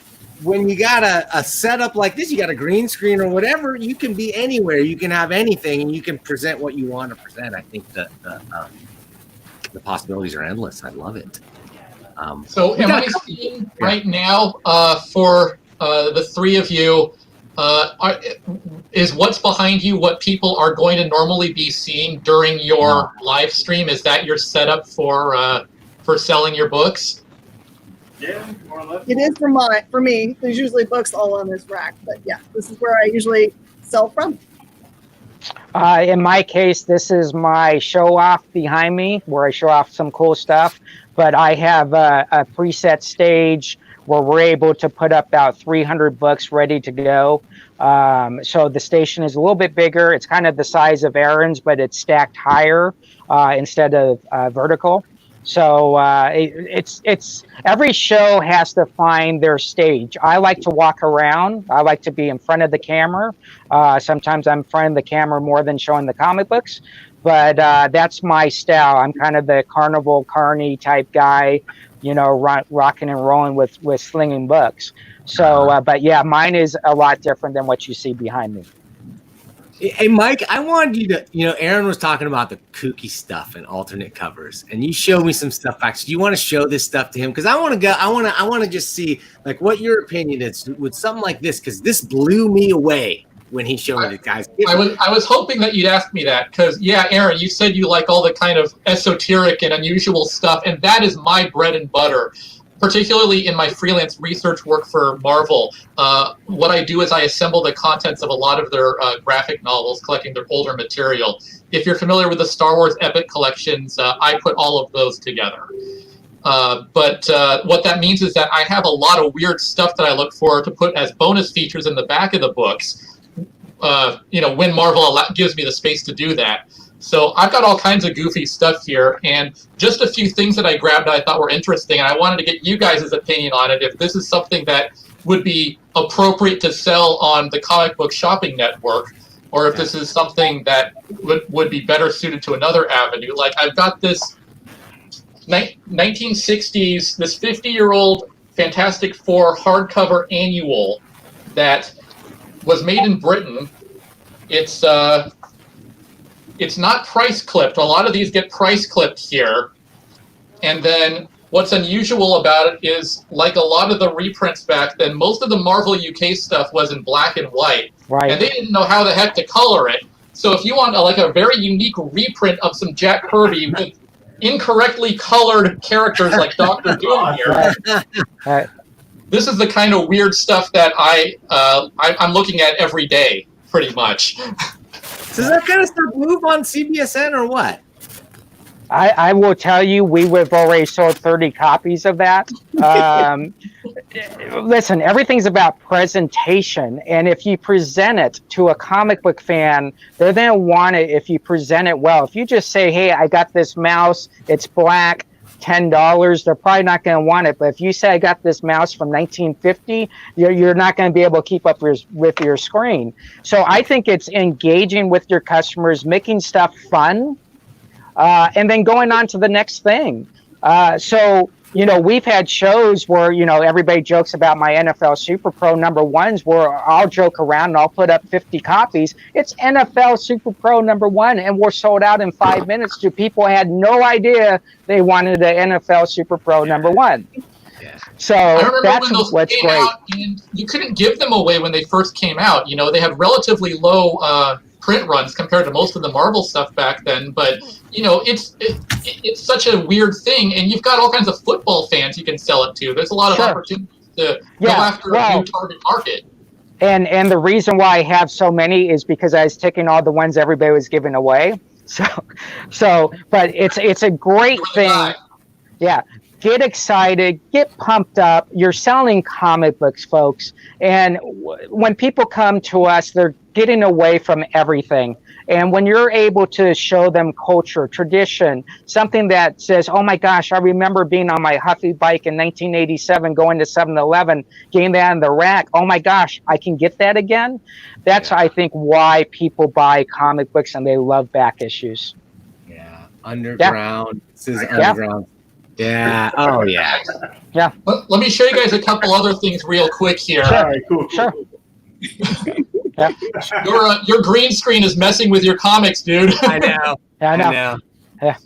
when you got a setup like this, you got a green screen or whatever, you can be anywhere. You can have anything, and you can present what you want to present. I think the possibilities are endless. I love it. So am I seeing right now for the 3 of you, is what's behind you what people are going to normally be seeing during your live stream? Is that your setup for selling your books? Yeah, more or less. It is for me. There's usually books all on this rack, but yeah, this is where I usually sell from. In my case, this is my show off behind me where I show off some cool stuff, but I have a preset stage where we're able to put up about 300 books ready to go. So the station is a little bit bigger. It's kind of the size of Aaron's, but it's stacked higher instead of vertical. So it's every show has to find their stage. I like to walk around. I like to be in front of the camera. Sometimes I'm in front of the camera more than showing the comic books. but that's my style. I'm kind of the carnival carny type guy, rocking and rolling with slinging books. So, but yeah, mine is a lot different than what you see behind me. Hey, Mike, I wanted you to, Aaron was talking about the kooky stuff and alternate covers, and you showed me some stuff back. So do you want to show this stuff to him? Because I want to just see like what your opinion is with something like this, because this blew me away when he showed me the guys. I was hoping that you'd ask me that, because Aaron, you said you like all the kind of esoteric and unusual stuff, and that is my bread and butter. Particularly in my freelance research work for Marvel, what I do is I assemble the contents of a lot of their graphic novels, collecting their older material. If you're familiar with the Star Wars Epic collections, I put all of those together. But what that means is that I have a lot of weird stuff that I look for to put as bonus features in the back of the books, when Marvel gives me the space to do that. So I've got all kinds of goofy stuff here, and just a few things that I grabbed that I thought were interesting, and I wanted to get you guys' opinion on it, if this is something that would be appropriate to sell on the comic book shopping network, or if this is something that would be better suited to another avenue. Like, I've got this 1960s, this 50-year-old Fantastic Four hardcover annual that was made in Britain. It's not price clipped. A lot of these get price clipped here. And then what's unusual about it is, like a lot of the reprints back then, most of the Marvel UK stuff was in black and white. Right. And they didn't know how the heck to color it. So if you want a very unique reprint of some Jack Kirby with incorrectly colored characters like Doctor Doom here, Right. This is the kind of weird stuff that I'm looking at every day, pretty much. Does that kind of stuff move on CBSN or what? I will tell you, we have already sold 30 copies of that. Listen, everything's about presentation, and if you present it to a comic book fan, they're going to want it if you present it well. If you just say, hey, I got this mouse, it's black, $10, they're probably not going to want it. But if you say, I got this mouse from 1950, you're not going to be able to keep up with your screen. So I think it's engaging with your customers, making stuff fun, and then going on to the next thing. So, we've had shows where, everybody jokes about my NFL Super Pro #1s, where I'll joke around and I'll put up 50 copies. It's NFL Super Pro #1, and we're sold out in 5 minutes to people who had no idea they wanted an NFL Super Pro #1. Yeah. So I remember that's when those what's came great. out, and you couldn't give them away when they first came out. They had relatively low print runs compared to most of the Marvel stuff back then, but it's such a weird thing, and you've got all kinds of football fans you can sell it to. There's a lot of opportunities to go after a new target market. And the reason why I have so many is because I was taking all the ones everybody was giving away. So but it's a great thing. Yeah. Get excited, get pumped up. You're selling comic books, folks. And when people come to us, they're getting away from everything. And when you're able to show them culture, tradition, something that says, oh my gosh, I remember being on my Huffy bike in 1987, going to 7-Eleven, getting that in the rack. Oh my gosh, I can get that again. That's, I think, why people buy comic books and they love back issues. Yeah. Underground. Yeah. This is underground. Yeah. Oh, yeah. Yeah. Let me show you guys a couple other things real quick here. Sure. All right, cool. Sure. Yeah. Your green screen is messing with your comics, dude. I know. I know. Yeah.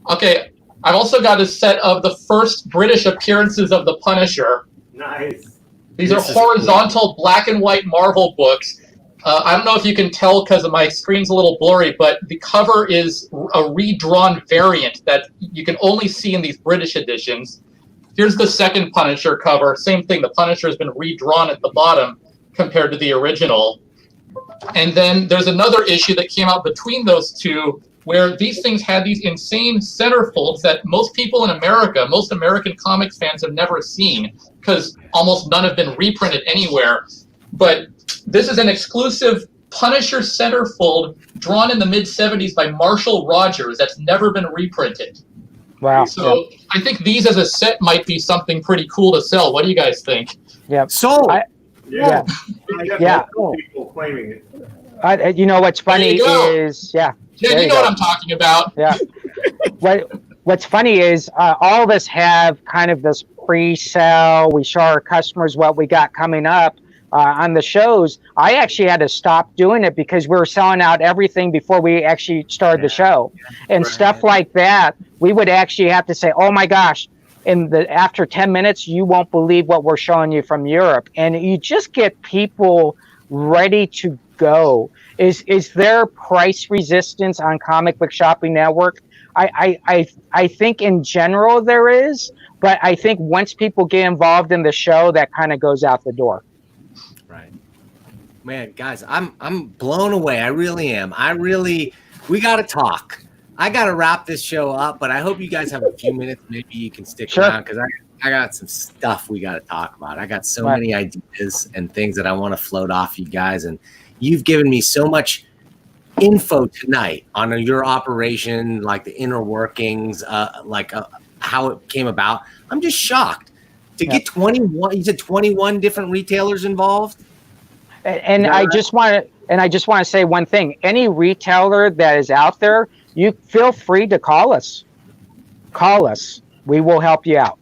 Okay. I've also got a set of the first British appearances of the Punisher. Nice. These are horizontal black and white Marvel books. I don't know if you can tell because my screen's a little blurry, but the cover is a redrawn variant that you can only see in these British editions. Here's the second Punisher cover. Same thing. The Punisher has been redrawn at the bottom compared to the original. And then there's another issue that came out between those two where these things had these insane centerfolds that most people in America, most American comics fans have never seen because almost none have been reprinted anywhere. But this is an exclusive Punisher centerfold drawn in the mid-'70s by Marshall Rogers that's never been reprinted. Wow. So I think these as a set might be something pretty cool to sell. What do you guys think? Yeah. So, Yeah. Yeah. People claiming it. You know what's funny is, Yeah, you know what I'm talking about. Yeah. What's funny is all of us have kind of this pre-sale. We show our customers what we got coming up on the shows. I actually had to stop doing it because we were selling out everything before we actually started the show. And stuff like that, we would actually have to say, oh my gosh, after 10 minutes, you won't believe what we're showing you from Europe. And you just get people ready to go. Is there price resistance on Comic Book Shopping Network? I think in general there is, but I think once people get involved in the show, that kind of goes out the door. Right. Man, guys, I'm blown away. I really am. We got to talk. I got to wrap this show up, but I hope you guys have a few minutes. Maybe you can stick around because I got some stuff we got to talk about. I got so many ideas and things that I want to float off you guys, and you've given me so much info tonight on your operation, like the inner workings, how it came about. I'm just shocked to get 21. You said 21 different retailers involved. And I just want to say one thing. Any retailer that is out there, you feel free to call us. Call us. We will help you out.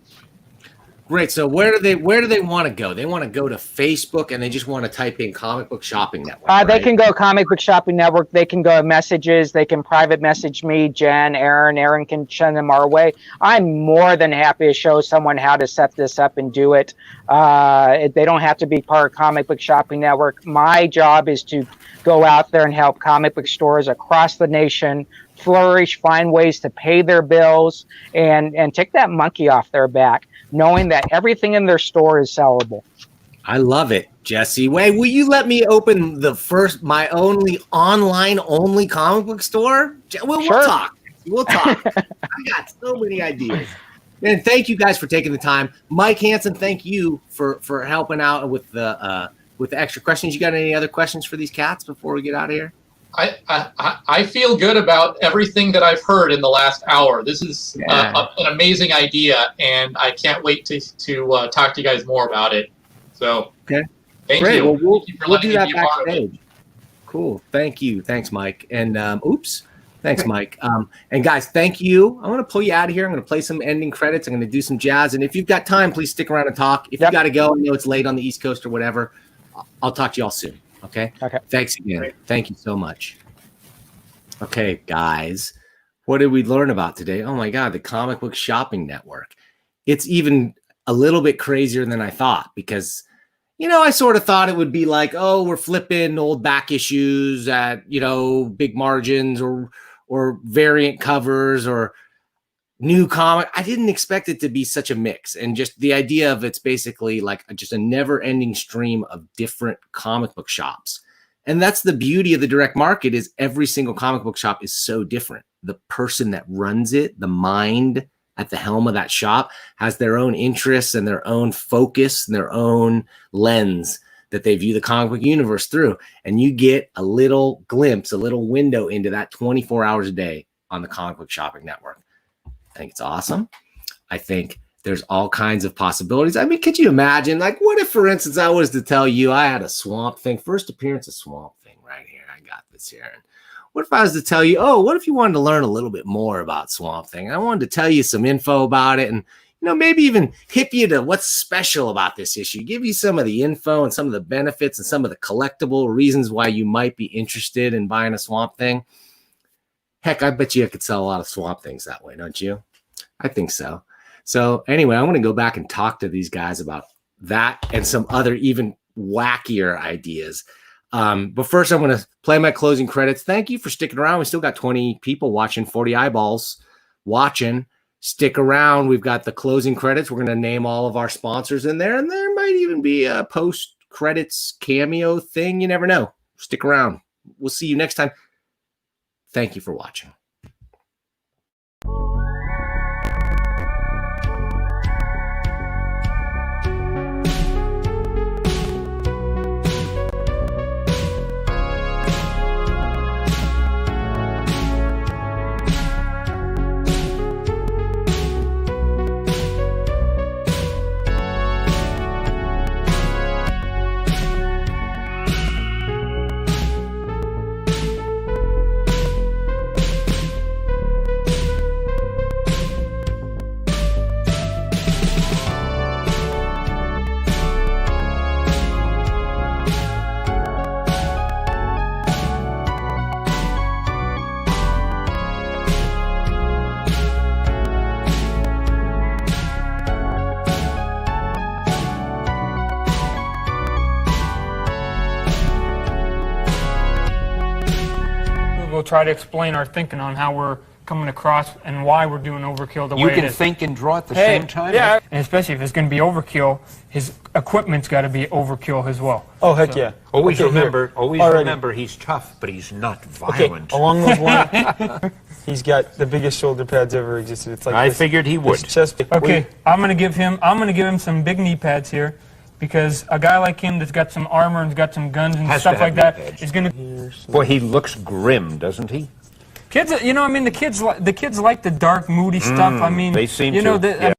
Great. So where do they want to go? They want to go to Facebook and they just want to type in Comic Book Shopping Network. Right? They can go Comic Book Shopping Network. They can go messages. They can private message me, Jen, Aaron. Aaron can send them our way. I'm more than happy to show someone how to set this up and do it. They don't have to be part of Comic Book Shopping Network. My job is to go out there and help comic book stores across the nation flourish, find ways to pay their bills, and take that monkey off their back, knowing that everything in their store is sellable. I love it, Jesse. Wait, will you let me open my online only comic book store? We'll talk. We'll talk. I got so many ideas. And thank you guys for taking the time. Mike Hansen, thank you for helping out with the extra questions. You got any other questions for these cats before we get out of here? I feel good about everything that I've heard in the last hour. This is an amazing idea, and I can't wait to talk to you guys more about it. So, thank you. Well, we'll do that backstage. Cool. Thank you. Thanks, Mike. And thanks, Mike. And guys, thank you. I'm going to pull you out of here. I'm going to play some ending credits. I'm going to do some jazz. And if you've got time, please stick around and talk. If you got to go, I know it's late on the East Coast or whatever. I'll talk to you all soon. Okay. Thanks again. Great. Thank you so much. Okay, guys, what did we learn about today? Oh my God, the Comic Book Shopping Network. It's even a little bit crazier than I thought because, I sort of thought it would be like, oh, we're flipping old back issues at, big margins or variant covers or new comic. I didn't expect it to be such a mix, and just the idea of it's basically like just a never-ending stream of different comic book shops. And that's the beauty of the direct market, is every single comic book shop is so different. The person that runs it, the mind at the helm of that shop, has their own interests and their own focus and their own lens that they view the comic book universe through. And you get a little glimpse, a little window into that 24 hours a day on the Comic Book Shopping Network. I think it's awesome. I think there's all kinds of possibilities. I mean, could you imagine, like, what if, for instance, I was to tell you I had a Swamp Thing, first appearance of Swamp Thing right here. I got this here. And what if I was to tell you, oh, what if you wanted to learn a little bit more about Swamp Thing? And I wanted to tell you some info about it and, maybe even hip you to what's special about this issue, give you some of the info and some of the benefits and some of the collectible reasons why you might be interested in buying a Swamp Thing. Heck, I bet you I could sell a lot of Swamp Things that way, don't you? I think so. So anyway, I'm going to go back and talk to these guys about that and some other even wackier ideas. But first, I'm going to play my closing credits. Thank you for sticking around. We still got 20 people watching, 40 eyeballs watching. Stick around. We've got the closing credits. We're going to name all of our sponsors in there, and there might even be a post-credits cameo thing. You never know. Stick around. We'll see you next time. Thank you for watching. we'll try to explain our thinking on how we're coming across and why we're doing overkill the way You it can is. think and draw at the same time? Yeah, and especially if it's going to be overkill, his equipment's got to be overkill as well. Oh, heck yeah. Always Okay, remember, he's tough, but he's not violent. Okay, along those lines, he's got the biggest shoulder pads ever existed. It's like I figured he would. Okay, I'm going to give him some big knee pads here, because a guy like him that's got some armor and got some guns and Has stuff to have like that knee pads. is going to. Boy, he looks grim, doesn't he? Kids, you know, I mean, the kids like the dark, moody stuff. I mean, they seem you know, to, yeah.